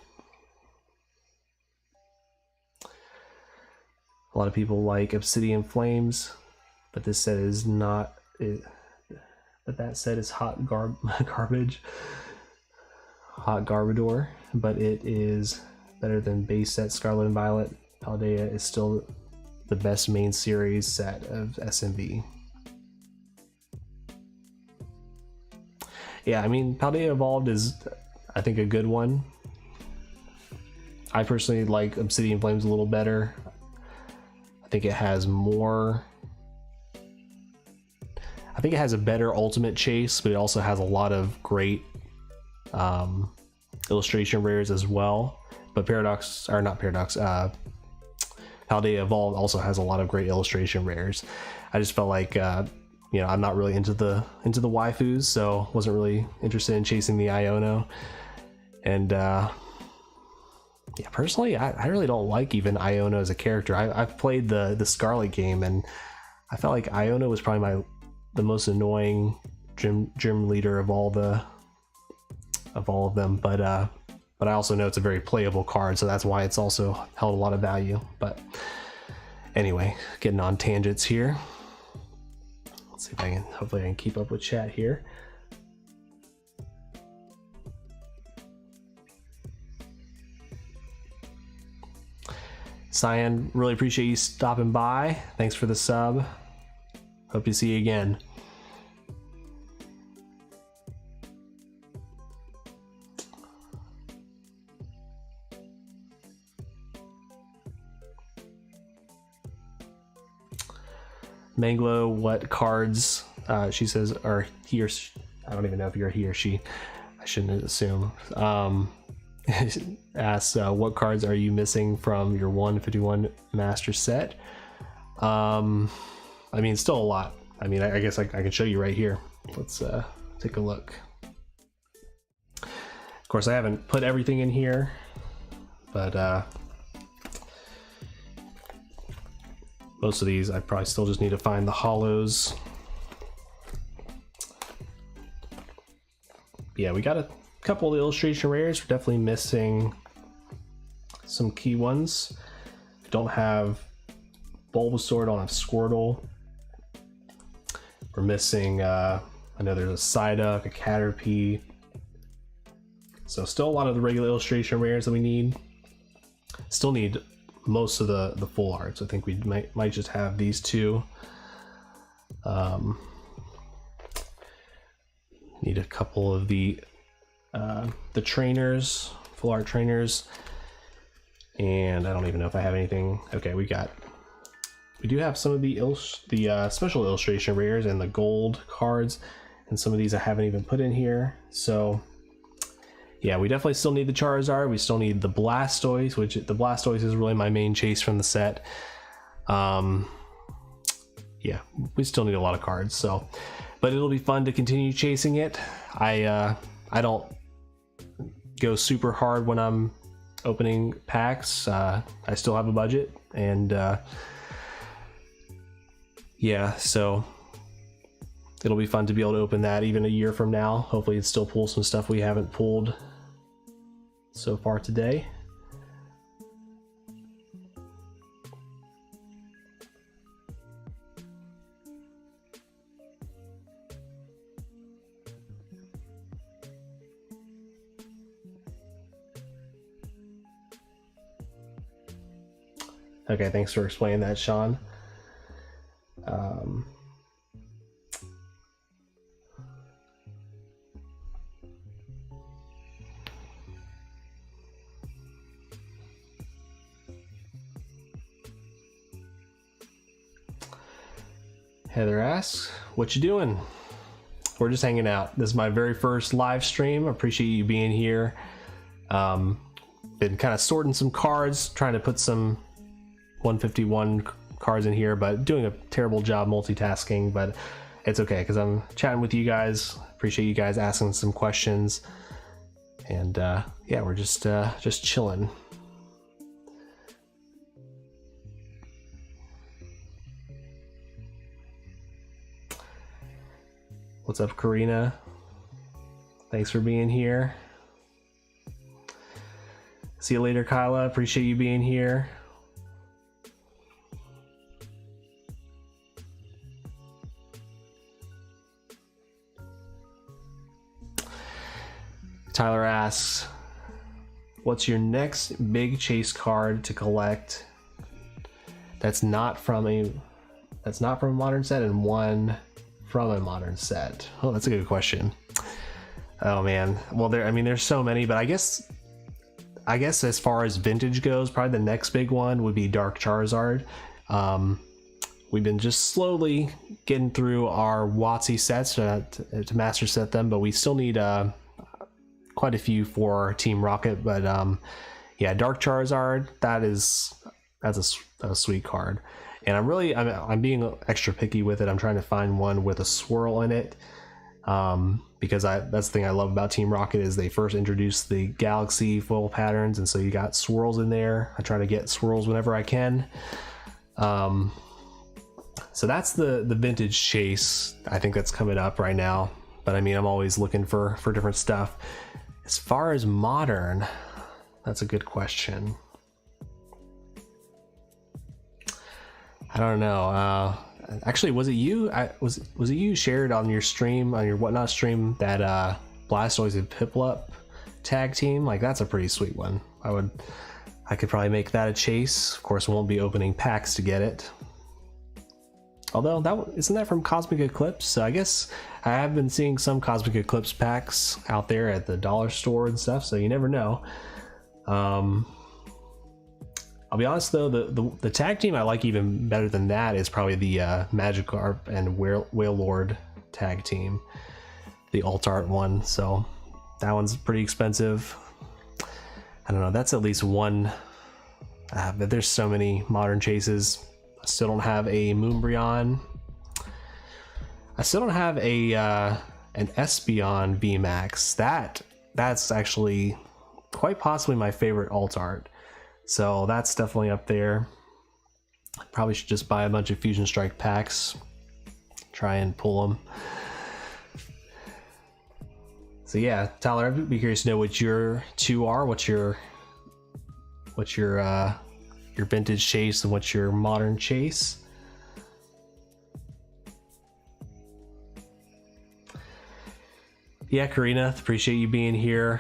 A lot of people like Obsidian Flames, but this set is not. But that set is garbage. Hot Garbodor, but it is better than base set Scarlet and Violet. Paldea is still the best main series set of SMV. Yeah, I mean, Paldea Evolved is, I think, a good one. I personally like Obsidian Flames a little better. I think it has more. I think it has a better ultimate chase, but it also has a lot of great illustration rares as well. But Paldea Evolved also has a lot of great illustration rares. I just felt like you know, I'm not really into the waifus, so wasn't really interested in chasing the Iono. And yeah, personally, I really don't like even Iono as a character. I've played the Scarlet game, and I felt like Iono was probably the most annoying gym leader of all of them. But but I also know it's a very playable card, so that's why it's also held a lot of value. But anyway, getting on tangents here. Let's see if I can, hopefully I can keep up with chat here. Cyan, really appreciate you stopping by. Thanks for the sub. Hope to see you again. Manglo, what cards she says are he or she, I don't even know if you're he or she. I shouldn't assume. Asks what cards are you missing from your 151 master set? I mean, still a lot. I mean, I guess I can show you right here. Let's take a look. Of course, I haven't put everything in here, but most of these I probably still just need to find the hollows. Yeah, we got a couple of illustration rares. We're definitely missing some key ones. We don't have Bulbasaur, don't have Squirtle. We're missing, I know there's a Psyduck, a Caterpie. So still a lot of the regular illustration rares that we need. Still need most of the full arts. I think we might just have these two. Need a couple of the trainers, full art trainers, and I don't even know if I have anything. Okay, we do have some of the special illustration rares and the gold cards, and some of these I haven't even put in here. So yeah, we definitely still need the Charizard. We still need the Blastoise, which the Blastoise is really my main chase from the set. Yeah, we still need a lot of cards. So, but it'll be fun to continue chasing it. I don't go super hard when I'm opening packs. I still have a budget, and yeah, so it'll be fun to be able to open that even a year from now. Hopefully it still pulls some stuff we haven't pulled so far today. Okay, thanks for explaining that, Sean. Heather asks, what you doing? We're just hanging out. This is my very first live stream. Appreciate you being here. Been kind of sorting some cards, trying to put some 151 cards in here, but doing a terrible job multitasking, but it's okay because I'm chatting with you guys. Appreciate you guys asking some questions, and yeah, we're just chilling. What's up, Karina? Thanks for being here. See you later, Kyla. Appreciate you being here. Tyler asks, what's your next big chase card to collect that's not from a modern set and one from a modern set? Oh, that's a good question. Oh man, well there's so many, but I guess as far as vintage goes, probably the next big one would be Dark Charizard. We've been just slowly getting through our WotC sets to master set them, but we still need quite a few for Team Rocket. But yeah, Dark Charizard, that's a sweet card. And I'm being extra picky with it. I'm trying to find one with a swirl in it, because that's the thing I love about Team Rocket is they first introduced the Galaxy foil patterns, and so you got swirls in there. I try to get swirls whenever I can. So that's the vintage chase. I think that's coming up right now. But I mean, I'm always looking for different stuff. As far as modern, That's a good question. I don't know. Actually, was it you? Was it you shared on your stream, on your Whatnot stream, that Blastoise and Piplup tag team? Like, that's a pretty sweet one. I could probably make that a chase. Of course, we won't be opening packs to get it. Although isn't that from Cosmic Eclipse? So I guess I have been seeing some Cosmic Eclipse packs out there at the dollar store and stuff. So you never know. I'll be honest though, the tag team I like even better than that is probably the Magikarp and Wailord tag team, the alt art one. So that one's pretty expensive. I don't know, that's at least one. But there's so many modern chases. I still don't have a Moonbryon. I still don't have a an Espeon VMAX. That's actually quite possibly my favorite alt art. So that's definitely up there. Probably should just buy a bunch of Fusion Strike packs. Try and pull them. So yeah, Tyler, I'd be curious to know what your two are. What's your vintage chase and what's your modern chase? Yeah, Karina, appreciate you being here.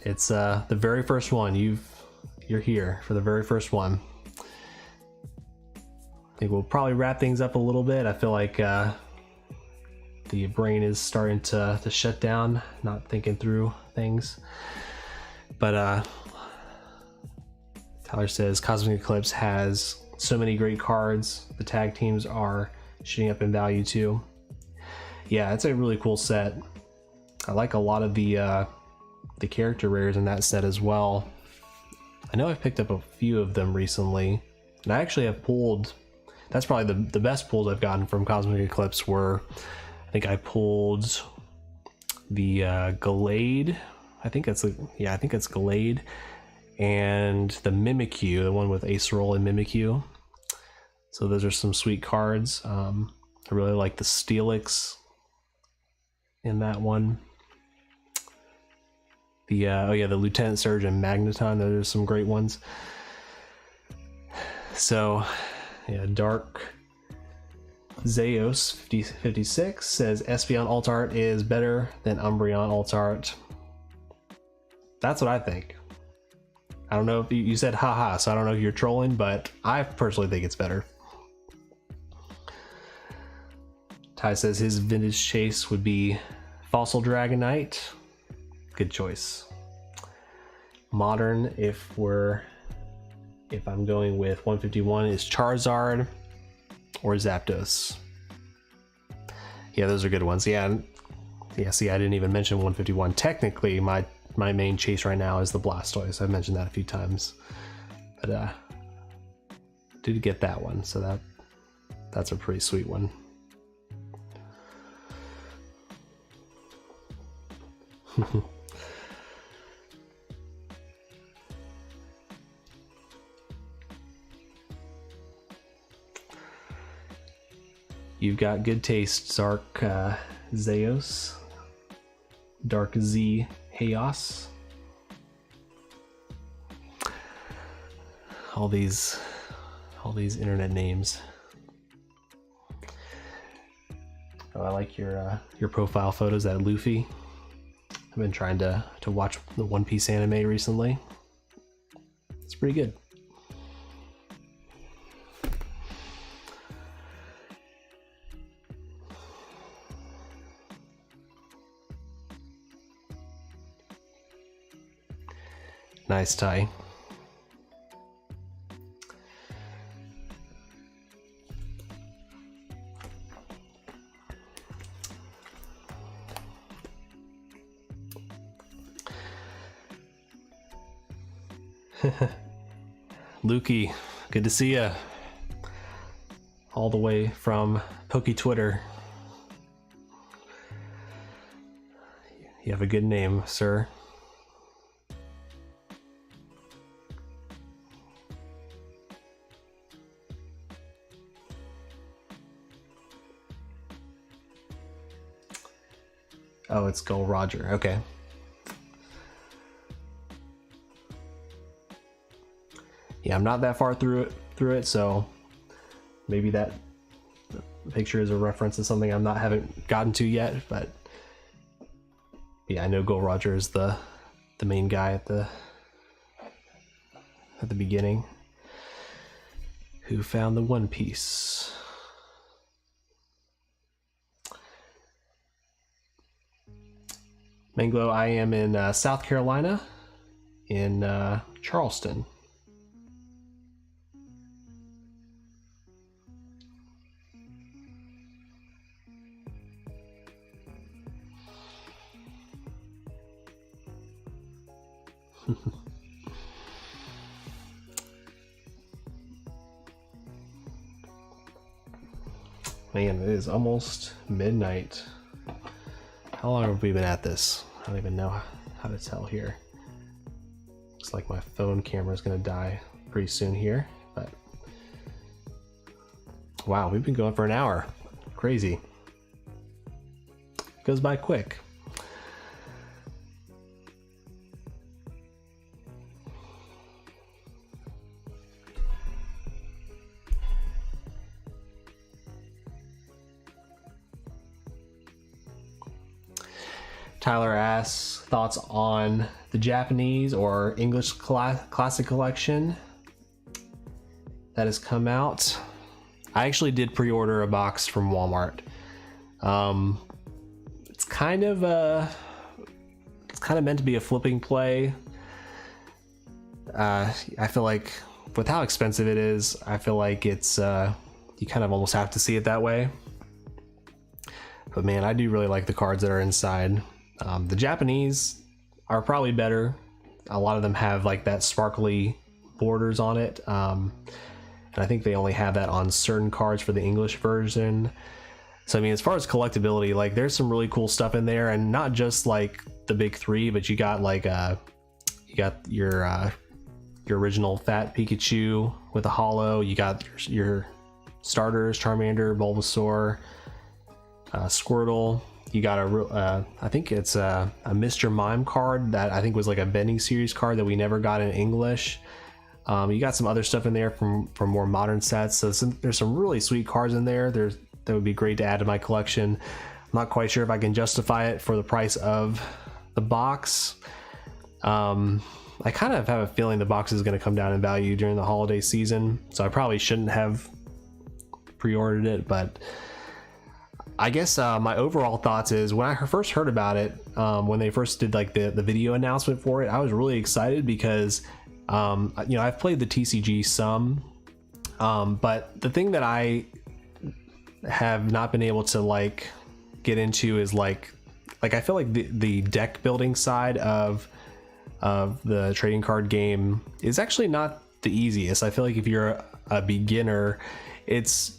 It's the very first one. You're here for the very first one. I think we'll probably wrap things up a little bit. I feel like the brain is starting to shut down, not thinking through things. But Tyler says Cosmic Eclipse has so many great cards. The tag teams are shooting up in value too. Yeah, it's a really cool set. I like a lot of the character rares in that set as well. I know I've picked up a few of them recently, and I actually have pulled. That's probably the best pulls I've gotten from Cosmic Eclipse were, I think I pulled the Gallade. I think it's Gallade. And the Mimikyu, the one with Acerola and Mimikyu. So those are some sweet cards. I really like the Steelix in that one. The the Lieutenant Surge and Magneton, those are some great ones. So yeah, Dark Zeos 56 says Espeon alt art is better than Umbreon alt art. That's what I think. I don't know if you said haha, so I don't know if you're trolling, but I personally think it's better. Ty says his vintage chase would be Fossil Dragonite. Good choice. Modern, if I'm going with 151, is Charizard or Zapdos. Yeah, those are good ones. Yeah, see, I didn't even mention 151. Technically, my main chase right now is the Blastoise. I've mentioned that a few times, but did get that one, so that's a pretty sweet one. You've got good taste, Dark Zeos. Dark Z Chaos. All these internet names. Oh, I like your profile photos, that Luffy. I've been trying to watch the One Piece anime recently. It's pretty good. Nice, Ty. Lukey, good to see ya. All the way from Poke Twitter. You have a good name, sir. Oh, it's Go Roger. Okay. yeah, I'm not that far through it, so maybe that picture is a reference to something haven't gotten to yet. But yeah, I know Gold Roger is the main guy at the beginning who found the One Piece. Manglo, I am in South Carolina, in Charleston. Man, it is almost midnight. How long have we been at this? I don't even know how to tell here. Looks like my phone camera is going to die pretty soon here, but wow, we've been going for an hour. Crazy. Goes by quick. Tyler asks thoughts on the Japanese or English classic collection that has come out. I actually did pre-order a box from Walmart. It's kind of meant to be a flipping play. I feel like with how expensive it is, I feel like it's you kind of almost have to see it that way. But man, I do really like the cards that are inside. The Japanese are probably better. A lot of them have like that sparkly borders on it. And I think they only have that on certain cards for the English version. So I mean, as far as collectability, like there's some really cool stuff in there, and not just like the big three, but you got like you got your original fat Pikachu with a holo. You got your starters, Charmander, Bulbasaur, Squirtle. You got I think it's a Mr. Mime card that I think was like a Bending series card that we never got in English. You got some other stuff in there from more modern sets. So there's some really sweet cards in there. That would be great to add to my collection. I'm not quite sure if I can justify it for the price of the box. I kind of have a feeling the box is going to come down in value during the holiday season, so I probably shouldn't have pre-ordered it, but I guess my overall thoughts is when I first heard about it, when they first did like the video announcement for it, I was really excited because I've played the TCG some, but the thing that I have not been able to like get into is like I feel like the deck building side of the trading card game is actually not the easiest. I feel like if you're a beginner, it's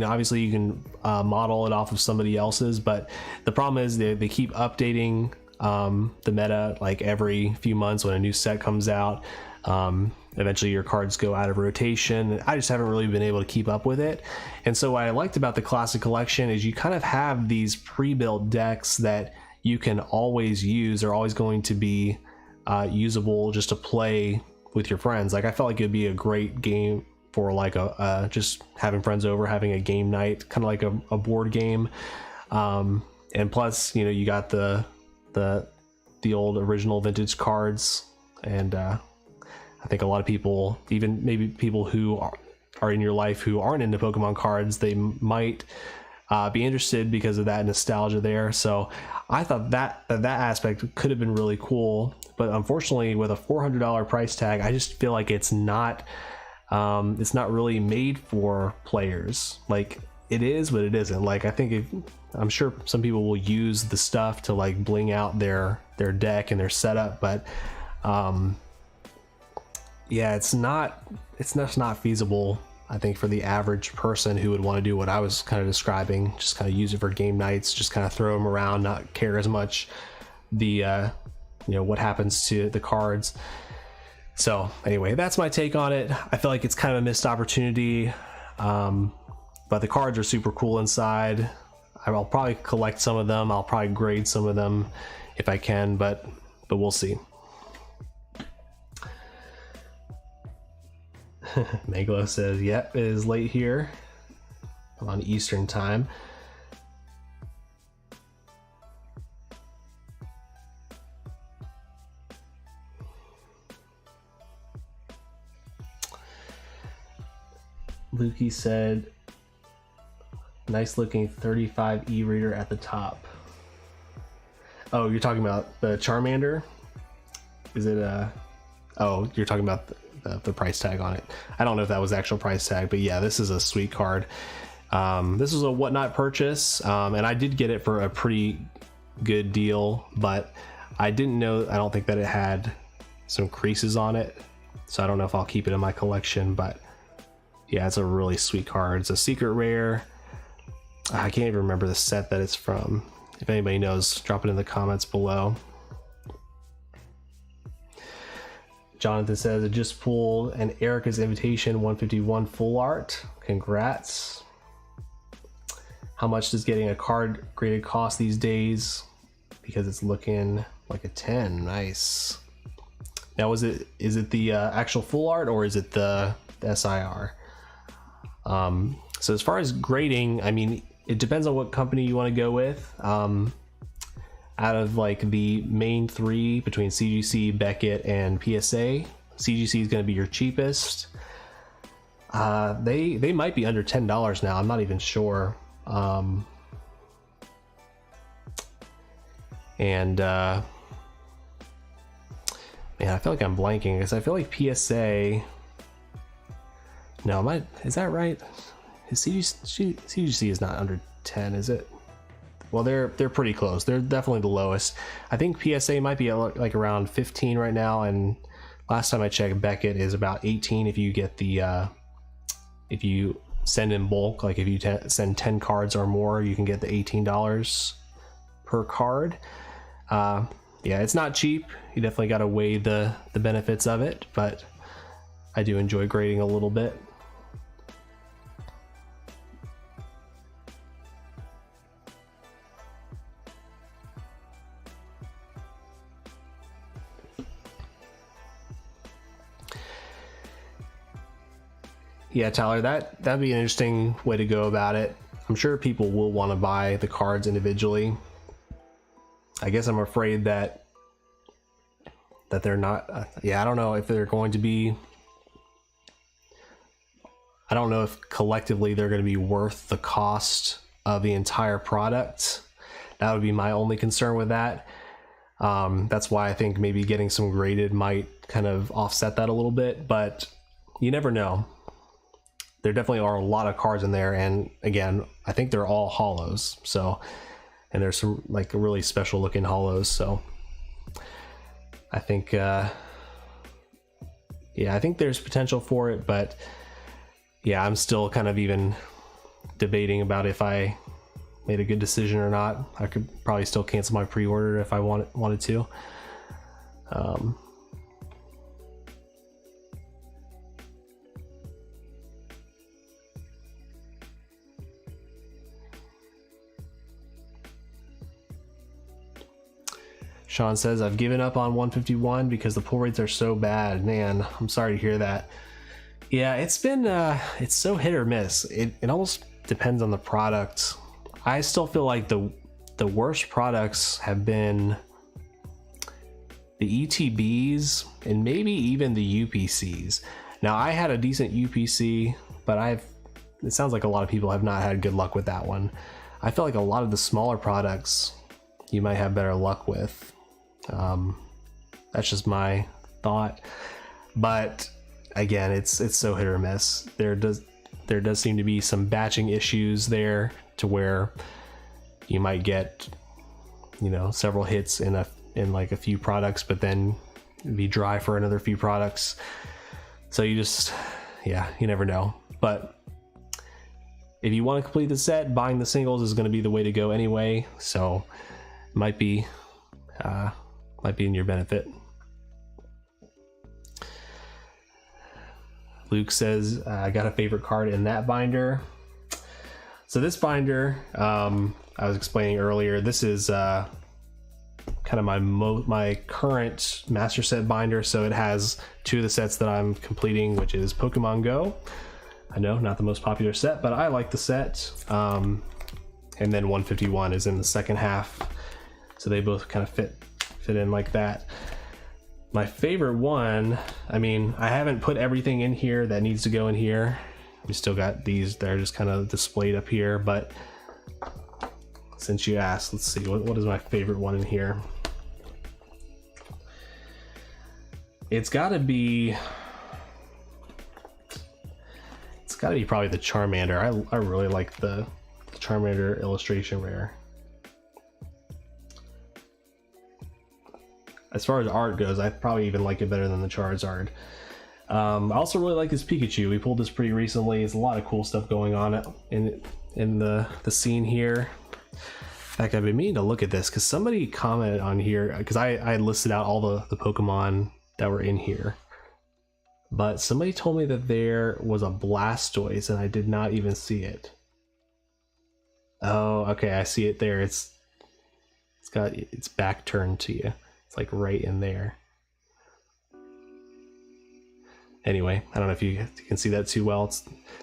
obviously you can model it off of somebody else's, but the problem is they keep updating the meta like every few months when a new set comes out. Eventually your cards go out of rotation. I just haven't really been able to keep up with it. And so what I liked about the Classic Collection is you kind of have these pre-built decks that you can always use. They're always going to be usable just to play with your friends. Like I felt like it'd be a great game for like just having friends over, having a game night, kind of like a board game. And plus, you got the old original vintage cards, and I think a lot of people, even maybe people who are in your life who aren't into Pokemon cards, they might be interested because of that nostalgia there. So I thought that aspect could have been really cool, but unfortunately with a $400 price tag, I just feel like it's not really made for players. Like it is, but it isn't. Like I'm sure some people will use the stuff to like bling out their deck and their setup, but yeah, it's just not feasible, I think, for the average person who would want to do what I was kind of describing, just kind of use it for game nights, just kind of throw them around, not care as much what happens to the cards. So anyway, that's my take on it. I feel like it's kind of a missed opportunity, but the cards are super cool inside. I'll probably collect some of them. I'll probably grade some of them if I can, but we'll see. Meglo says, yep, it is late here on Eastern time. Lukey said, nice looking 35 e-reader at the top. Oh, you're talking about the Charmander? Is it oh, you're talking about the price tag on it. I don't know if that was the actual price tag, but yeah, this is a sweet card. This was a Whatnot purchase, and I did get it for a pretty good deal, but I didn't know, I don't think that it had some creases on it, so I don't know if I'll keep it in my collection, but yeah, it's a really sweet card. It's a secret rare. I can't even remember the set that it's from. If anybody knows, drop it in the comments below. Jonathan says, I just pulled an Erica's Invitation 151 full art. Congrats. How much does getting a card graded cost these days? Because it's looking like a 10. Nice. Now, is it the actual full art, or is it the SIR? So as far as grading, I mean, it depends on what company you want to go with. Out of like the main three between CGC, Beckett, and PSA, CGC is going to be your cheapest. They might be under $10 now. I'm not even sure. Man, I feel like I'm blanking because I feel like PSA. No, is that right? CGC is not under 10, is it? Well, they're pretty close. They're definitely the lowest. I think PSA might be at like around 15 right now, and last time I checked, Beckett is about 18 if you get the if you send in bulk. Like if you send 10 cards or more, you can get the $18 per card. Yeah, it's not cheap. You definitely got to weigh the benefits of it, but I do enjoy grading a little bit. Yeah, Tyler, that'd be an interesting way to go about it. I'm sure people will want to buy the cards individually. I guess I'm afraid that they're not. Yeah, I don't know if they're going to be. I don't know if collectively they're going to be worth the cost of the entire product. That would be my only concern with that. That's why I think maybe getting some graded might kind of offset that a little bit, but you never know. There definitely are a lot of cards in there, and again, I think they're all holos. So, and there's some like really special looking holos. So, I think, yeah, I think there's potential for it, but yeah, I'm still kind of even debating about if I made a good decision or not. I could probably still cancel my pre-order if I wanted to. Sean says, I've given up on 151 because the pull rates are so bad. Man, I'm sorry to hear that. Yeah, it's been, it's so hit or miss. It almost depends on the product. I still feel like the worst products have been the ETBs and maybe even the UPCs. Now, I had a decent UPC, but it sounds like a lot of people have not had good luck with that one. I feel like a lot of the smaller products you might have better luck with. That's just my thought, but again, it's so hit or miss. There does seem to be some batching issues there to where you might get, you know, several hits in like a few products, but then be dry for another few products. So you just, yeah, you never know. But if you want to complete the set, buying the singles is going to be the way to go anyway. So it might be in your benefit. Luke says, I got a favorite card in that binder. So this binder, I was explaining earlier, this is kind of my current master set binder. So it has 2 of the sets that I'm completing, which is Pokemon Go. I know, not the most popular set, but I like the set. And then 151 is in the second half, so they both kind of fit in like that. My favorite one, I mean, I haven't put everything in here that needs to go in here. We still got these that are just kind of displayed up here, but since you asked, let's see, what is my favorite one in here? It's gotta be probably the Charmander. I really like the Charmander illustration rare. As far as art goes, I probably even like it better than the Charizard. I also really like this Pikachu. We pulled this pretty recently. There's a lot of cool stuff going on in the scene here. In fact, I've been meaning to look at this because somebody commented on here, because I listed out all the Pokemon that were in here. But somebody told me that there was a Blastoise and I did not even see it. Oh, okay, I see it there. It's got its back turned to you. It's like right in there. Anyway, I don't know if you can see that too well.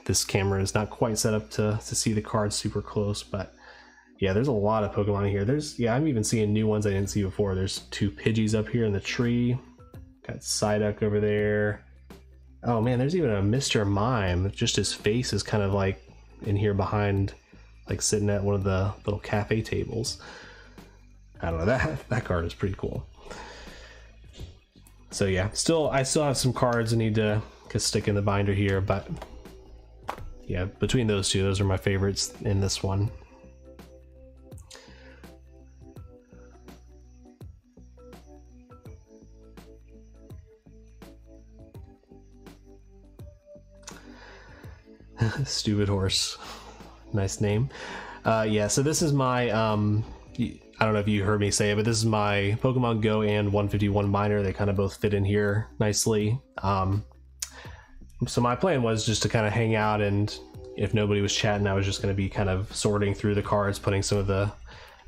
This camera is not quite set up to see the cards super close, but yeah, there's a lot of Pokemon here. Yeah, I'm even seeing new ones I didn't see before. There's 2 Pidgeys up here in the tree. Got Psyduck over there. Oh man, there's even a Mr. Mime. Just his face is kind of like in here behind, like sitting at one of the little cafe tables. I don't know, that card is pretty cool. So yeah, I still have some cards I need to stick in the binder here, but yeah, between those 2, those are my favorites in this one. Stupid horse, nice name. Yeah, so this is my I don't know if you heard me say it, but this is my Pokemon Go and 151 binder. They kind of both fit in here nicely. So my plan was just to kind of hang out, and if nobody was chatting, I was just going to be kind of sorting through the cards, putting some of the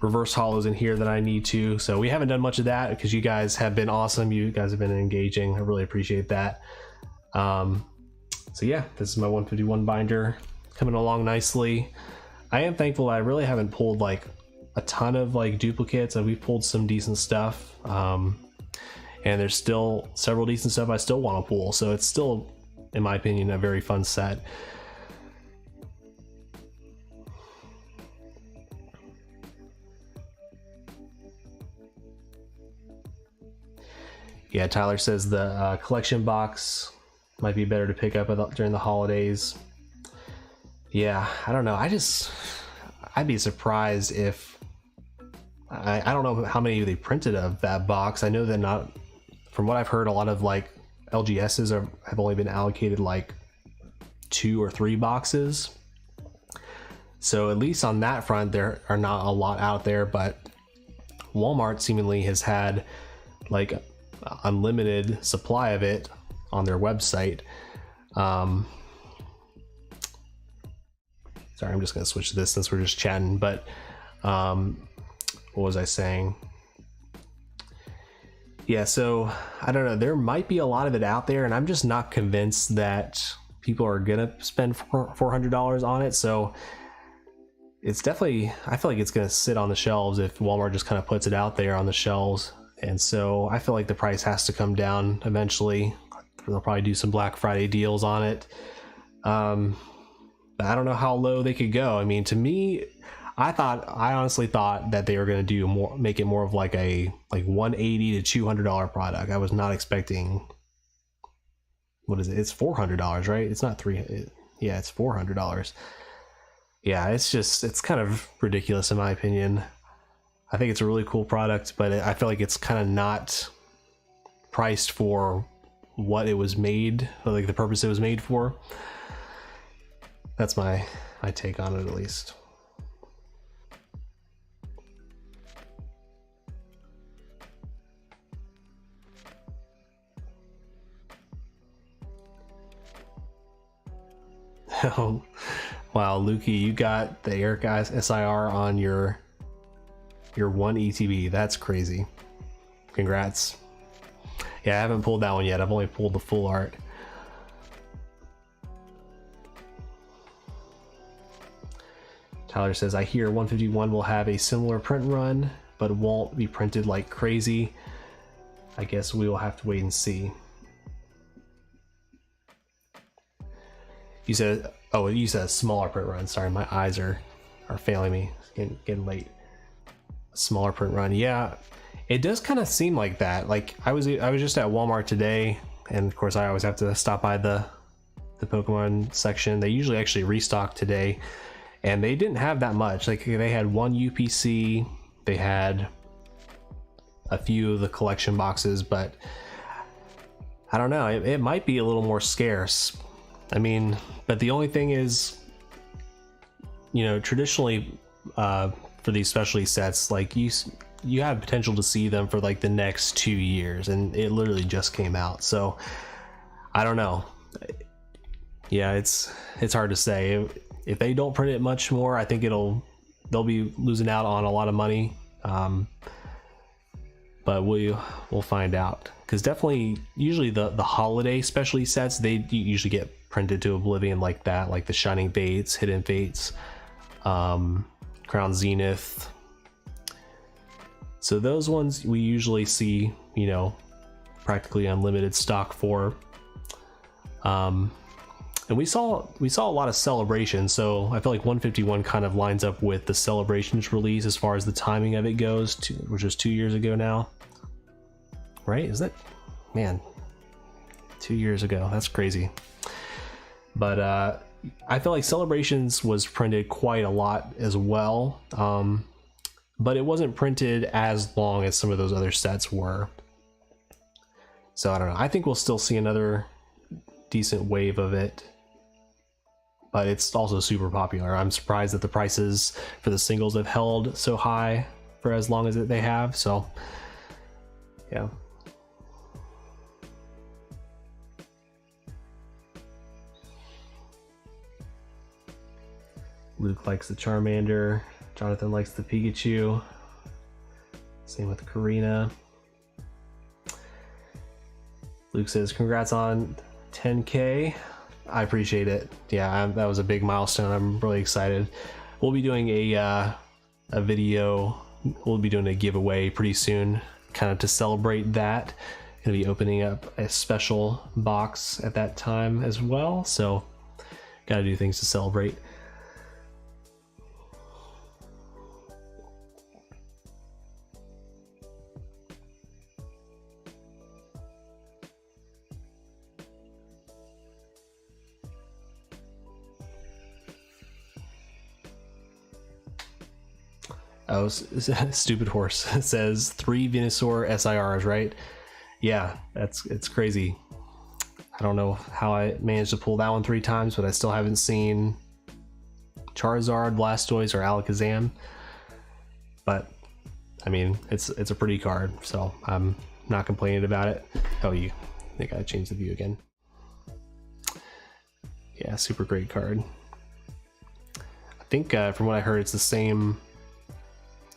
reverse holos in here that I need to. So we haven't done much of that because you guys have been awesome. You guys have been engaging. I really appreciate that. So yeah, this is my 151 binder coming along nicely. I am thankful I really haven't pulled like a ton of like duplicates, and we've pulled some decent stuff. And there's still several decent stuff I still want to pull. So it's still, in my opinion, a very fun set. Yeah, Tyler says the collection box might be better to pick up during the holidays. Yeah, I don't know. I'd be surprised if I don't know how many they printed of that box. I know that not, from what I've heard, a lot of like LGSs have only been allocated like 2 or 3 boxes. So at least on that front, there are not a lot out there, but Walmart seemingly has had like unlimited supply of it on their website. Sorry, I'm just gonna switch to this since we're just chatting, but what was I saying? Yeah, so I don't know, there might be a lot of it out there, and I'm just not convinced that people are gonna spend $400 on it. So it's definitely, I feel like it's gonna sit on the shelves if Walmart just kind of puts it out there on the shelves. And so I feel like the price has to come down eventually. They'll probably do some Black Friday deals on it. But I don't know how low they could go. I mean, to me, I honestly thought that they were going to do more, make it more of like a $180 to $200 product. I was not expecting. What is it? It's $400, right? It's not yeah, it's $400. Yeah, it's kind of ridiculous in my opinion. I think it's a really cool product, but I feel like it's kind of not priced for what it was made, or like the purpose it was made for. That's my take on it, at least. Oh, wow, Lukey, you got the Eric SIR on your one ETB. That's crazy. Congrats. Yeah, I haven't pulled that one yet. I've only pulled the full art. Tyler says, I hear 151 will have a similar print run, but it won't be printed like crazy. I guess we will have to wait and see. You said, oh, you said a smaller print run. Sorry, my eyes are failing me. It's getting late. A smaller print run. Yeah, it does kind of seem like that. Like I was just at Walmart today, and of course I always have to stop by the Pokemon section. They usually actually restock today. And they didn't have that much. Like they had one UPC, they had a few of the collection boxes, but I don't know, it might be a little more scarce. I mean, but the only thing is, you know, traditionally for these specialty sets, like you have potential to see them for like the next 2 years, and it literally just came out. So I don't know. Yeah, it's hard to say. If they don't print it much more, I think they'll be losing out on a lot of money. But we'll find out, because definitely usually the holiday specialty sets, they usually get printed to oblivion like that, like the Shining Fates, Hidden Fates, Crown Zenith. So those ones we usually see, you know, practically unlimited stock for. And we saw a lot of Celebration, so I feel like 151 kind of lines up with the Celebrations release as far as the timing of it goes, which was 2 years ago now. Right? Is that, man, 2 years ago? That's crazy. But I feel like Celebrations was printed quite a lot as well, but it wasn't printed as long as some of those other sets were. So I don't know. I think we'll still see another decent wave of it. But it's also super popular. I'm surprised that the prices for the singles have held so high for as long as they have. So, yeah. Luke likes the Charmander. Jonathan likes the Pikachu. Same with Karina. Luke says, congrats on 10K. I appreciate it. Yeah, that was a big milestone. I'm really excited. We'll be doing a video. We'll be doing a giveaway pretty soon, kind of to celebrate that. Gonna be opening up a special box at that time as well. So, gotta do things to celebrate. Oh, stupid horse says 3 Venusaur SIRs, right? Yeah, it's crazy. I don't know how I managed to pull that one 3 times, but I still haven't seen Charizard, Blastoise, or Alakazam. But I mean, it's a pretty card, so I'm not complaining about it. Oh, I think I changed the view again. Yeah, super great card. I think from what I heard, it's the same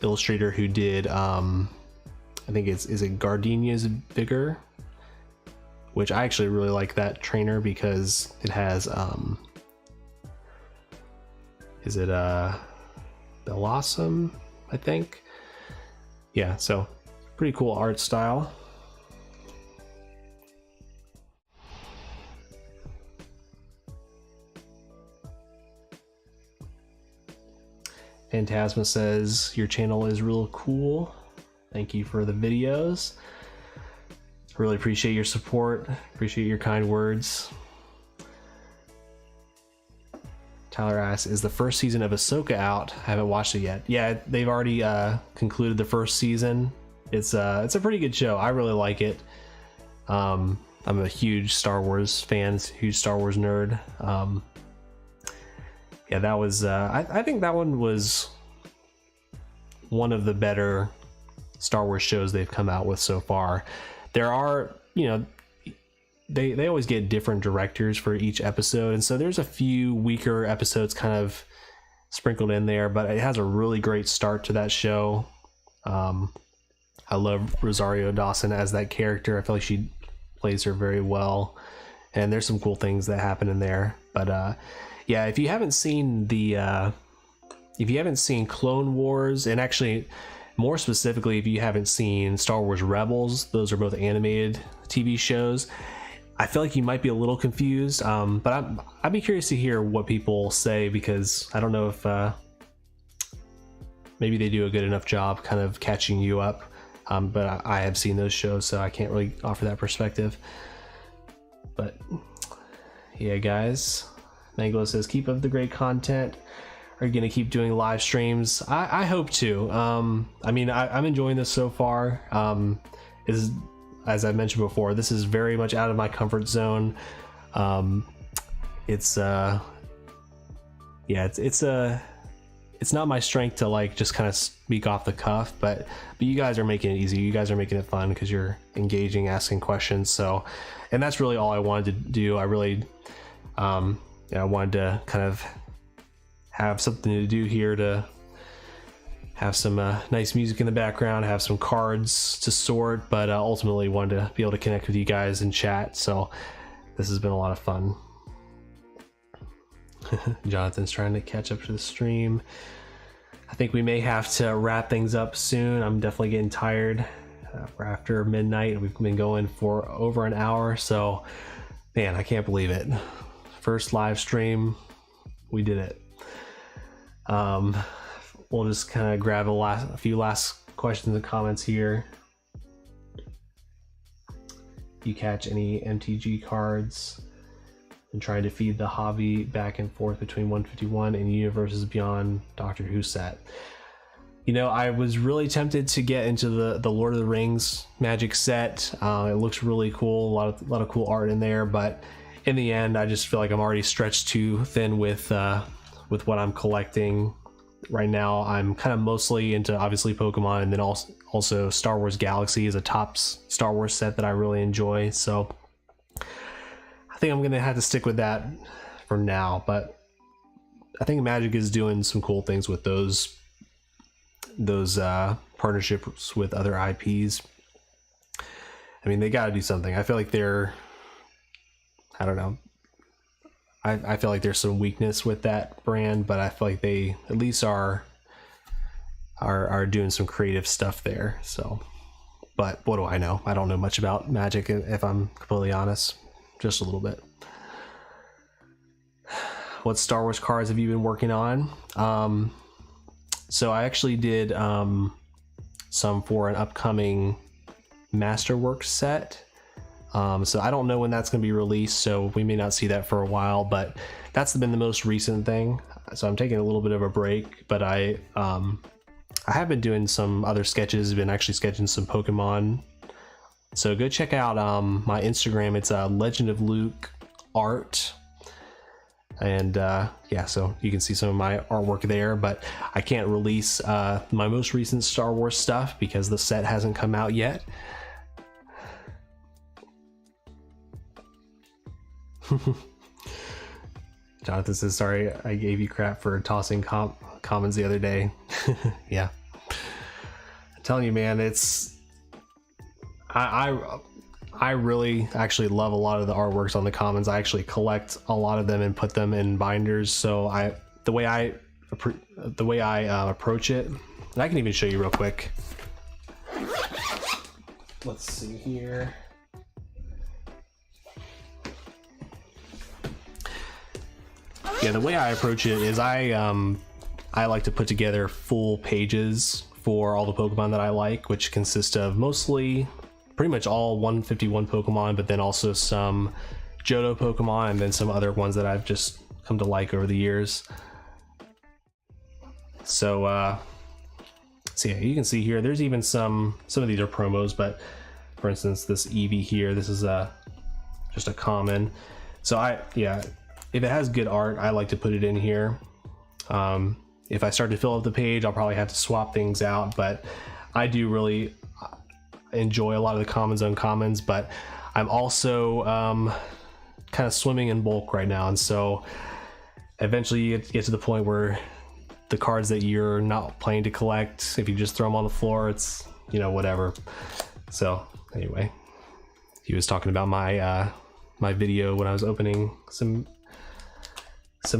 illustrator who did I think is it Gardenia's Vigor, which I actually really like that trainer because it has is it Bellossom, I think. Yeah, so pretty cool art style. Phantasma says, your channel is real cool. Thank you for the videos. Really appreciate your support. Appreciate your kind words. Tyler asks, is the first season of Ahsoka out? I haven't watched it yet. Yeah, they've already concluded the first season. It's a pretty good show. I really like it. I'm a huge Star Wars fan, huge Star Wars nerd. Yeah, that was I think that one was one of the better Star Wars shows they've come out with so far. There are, you know, they always get different directors for each episode, and so there's a few weaker episodes kind of sprinkled in there, but it has a really great start to that show. I I love Rosario Dawson as that character. I feel like she plays her very well, and there's some cool things that happen in there. But yeah, if you haven't seen Clone Wars, and actually more specifically if you haven't seen Star Wars Rebels, those are both animated TV shows, I feel like you might be a little confused, but I'd be curious to hear what people say, because I don't know if maybe they do a good enough job kind of catching you up, but I have seen those shows, so I can't really offer that perspective. But yeah, guys, Manglo says keep up the great content. Are you gonna keep doing live streams? I hope to. I mean, I'm enjoying this so far. As I mentioned before, this is very much out of my comfort zone. It's not my strength to like just kind of speak off the cuff, but you guys are making it easy. You guys are making it fun because you're engaging, asking questions. So, and that's really all I wanted to do. I really, I wanted to kind of have something to do here, to have some nice music in the background, have some cards to sort, but ultimately wanted to be able to connect with you guys and chat. So this has been a lot of fun. Jonathan's trying to catch up to the stream. I think we may have to wrap things up soon. I'm definitely getting tired. We're after midnight. We've been going for over an hour, so man, I can't believe it. First live stream, we did it. We'll just kind of grab a few last questions and comments here. You catch any MTG cards and trying to feed the hobby back and forth between 151 and Universes Beyond Doctor Who set? You know, I was really tempted to get into the Lord of the Rings Magic set. It looks really cool, a lot of cool art in there, but in the end, I just feel like I'm already stretched too thin with what I'm collecting. Right now, I'm kind of mostly into obviously Pokemon, and then also Star Wars Galaxy is a top Star Wars set that I really enjoy. So I think I'm gonna have to stick with that for now. But I think Magic is doing some cool things with those partnerships with other IPs. I mean, they got to do something. I feel like I don't know. I feel like there's some weakness with that brand, but I feel like they at least are doing some creative stuff there. So, but what do I know? I don't know much about Magic, if I'm completely honest, just a little bit. What Star Wars cards have you been working on? So I actually did some for an upcoming Masterworks set. So I don't know when that's going to be released, so we may not see that for a while, but that's been the most recent thing. So I'm taking a little bit of a break, but I have been doing some other sketches, been actually sketching some Pokemon. So go check out my Instagram. It's Legend of Luke Art. And yeah, so you can see some of my artwork there, but I can't release my most recent Star Wars stuff because the set hasn't come out yet. Jonathan says, sorry, I gave you crap for tossing comments the other day. Yeah. I'm telling you, man, I really actually love a lot of the artworks on the commons. I actually collect a lot of them and put them in binders. So the way I approach it, and I can even show you real quick. Let's see here. Yeah, the way I approach it is I like to put together full pages for all the Pokemon that I like, which consist of mostly pretty much all 151 Pokemon, but then also some Johto Pokemon and then some other ones that I've just come to like over the years. So yeah, you can see here, there's even some of these are promos, but for instance, this Eevee here, this is just a common. So if it has good art, I like to put it in here. If I start to fill up the page, I'll probably have to swap things out, but I do really enjoy a lot of the commons, uncommons, but I'm also kind of swimming in bulk right now, and so eventually you get to the point where the cards that you're not planning to collect, if you just throw them on the floor, it's you know, whatever. So anyway, he was talking about my my video when I was opening some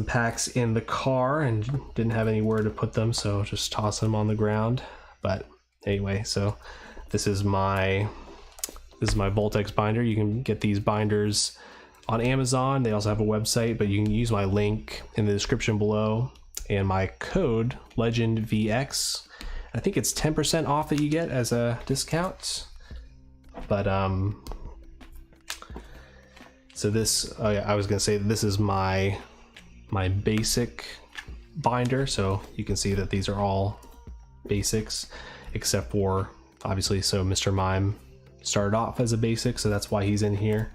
packs in the car and didn't have anywhere to put them, so just toss them on the ground. But anyway, so this is my Voltex binder. You can get these binders on Amazon. They also have a website, but you can use my link in the description below and my code LegendVX. I think it's 10% off that you get as a discount. But so this, oh yeah, I was gonna say this is my basic binder, so you can see that these are all basics except for obviously, so Mr. Mime started off as a basic, so that's why he's in here.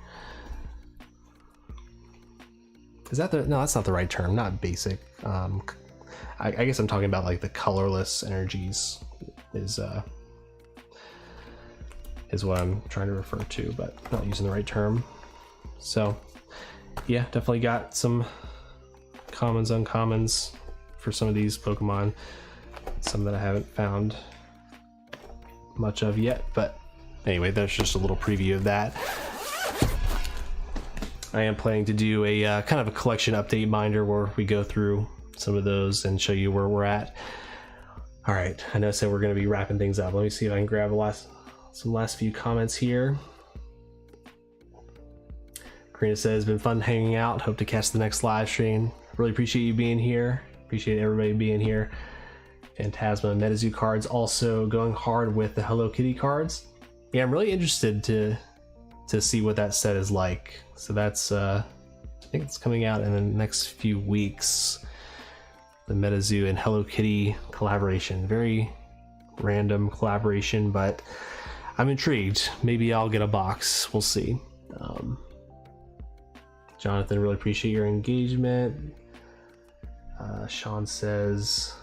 Is that the, no, that's not the right term, not basic. I guess I'm talking about like the colorless energies is what I'm trying to refer to, but not using the right term. So yeah, definitely got some commons, uncommons for some of these Pokemon, some that I haven't found much of yet, but anyway, that's just a little preview of that. I am planning to do a kind of a collection update binder where we go through some of those and show you where we're at. All right, I know I said we're going to be wrapping things up. Let me see if I can grab some last few comments here. Karina says, been fun hanging out. Hope to catch the next live stream. Really appreciate you being here. Appreciate everybody being here. Phantasma and MetaZoo cards also going hard with the Hello Kitty cards. Yeah, I'm really interested to see what that set is like. So that's I think it's coming out in the next few weeks. The MetaZoo and Hello Kitty collaboration. Very random collaboration, but I'm intrigued. Maybe I'll get a box. We'll see. Jonathan, really appreciate your engagement. Sean says,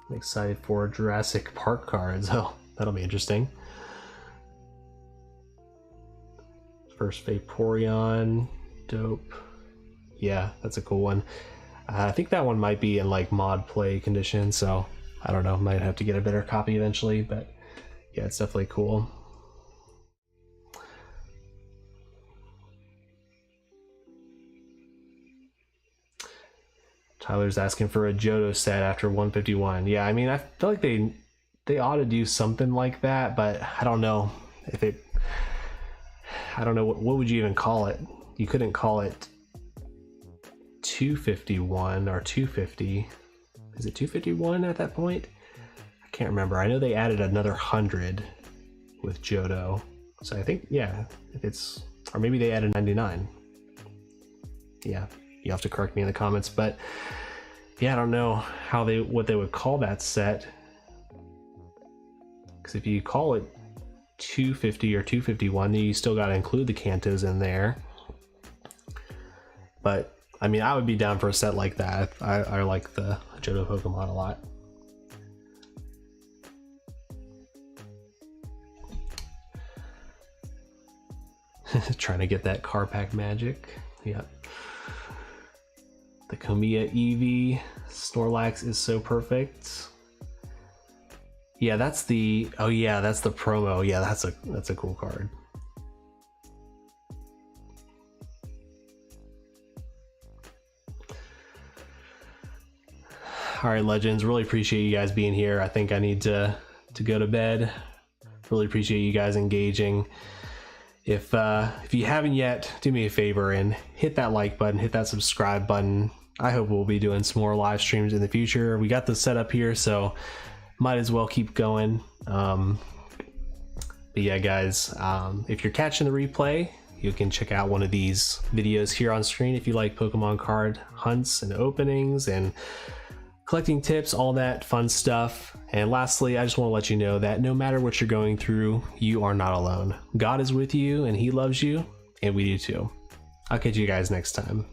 I'm excited for Jurassic Park cards. Oh, that'll be interesting. First Vaporeon, dope. Yeah, that's a cool one. I think that one might be in like mod play condition, so I don't know, might have to get a better copy eventually, but yeah, it's definitely cool. Tyler's asking for a Johto set after 151. Yeah, I mean, I feel like they ought to do something like that, but I don't know if it, I don't know, what would you even call it? You couldn't call it 251 or 250. Is it 251 at that point? I can't remember. I know they added another 100 with Johto. So I think, yeah, if it's, or maybe they added 99. Yeah, you have to correct me in the comments, but yeah, I don't know how what they would call that set. Because if you call it 250 or 251, then you still got to include the Kantos in there. But I mean, I would be down for a set like that. I like the Johto Pokemon a lot. Trying to get that car pack magic. Yep. The Kamiya Eevee Snorlax is so perfect. Yeah, that's the, oh yeah, that's the promo. Yeah, that's a cool card. All right, legends, really appreciate you guys being here. I think I need to go to bed. Really appreciate you guys engaging. If you haven't yet, do me a favor and hit that like button, hit that subscribe button. I hope we'll be doing some more live streams in the future. We got this set up here, so might as well keep going. But yeah, guys, if you're catching the replay, you can check out one of these videos here on screen if you like Pokemon card hunts and openings and collecting tips, all that fun stuff. And lastly, I just want to let you know that no matter what you're going through, you are not alone. God is with you and he loves you, and we do too. I'll catch you guys next time.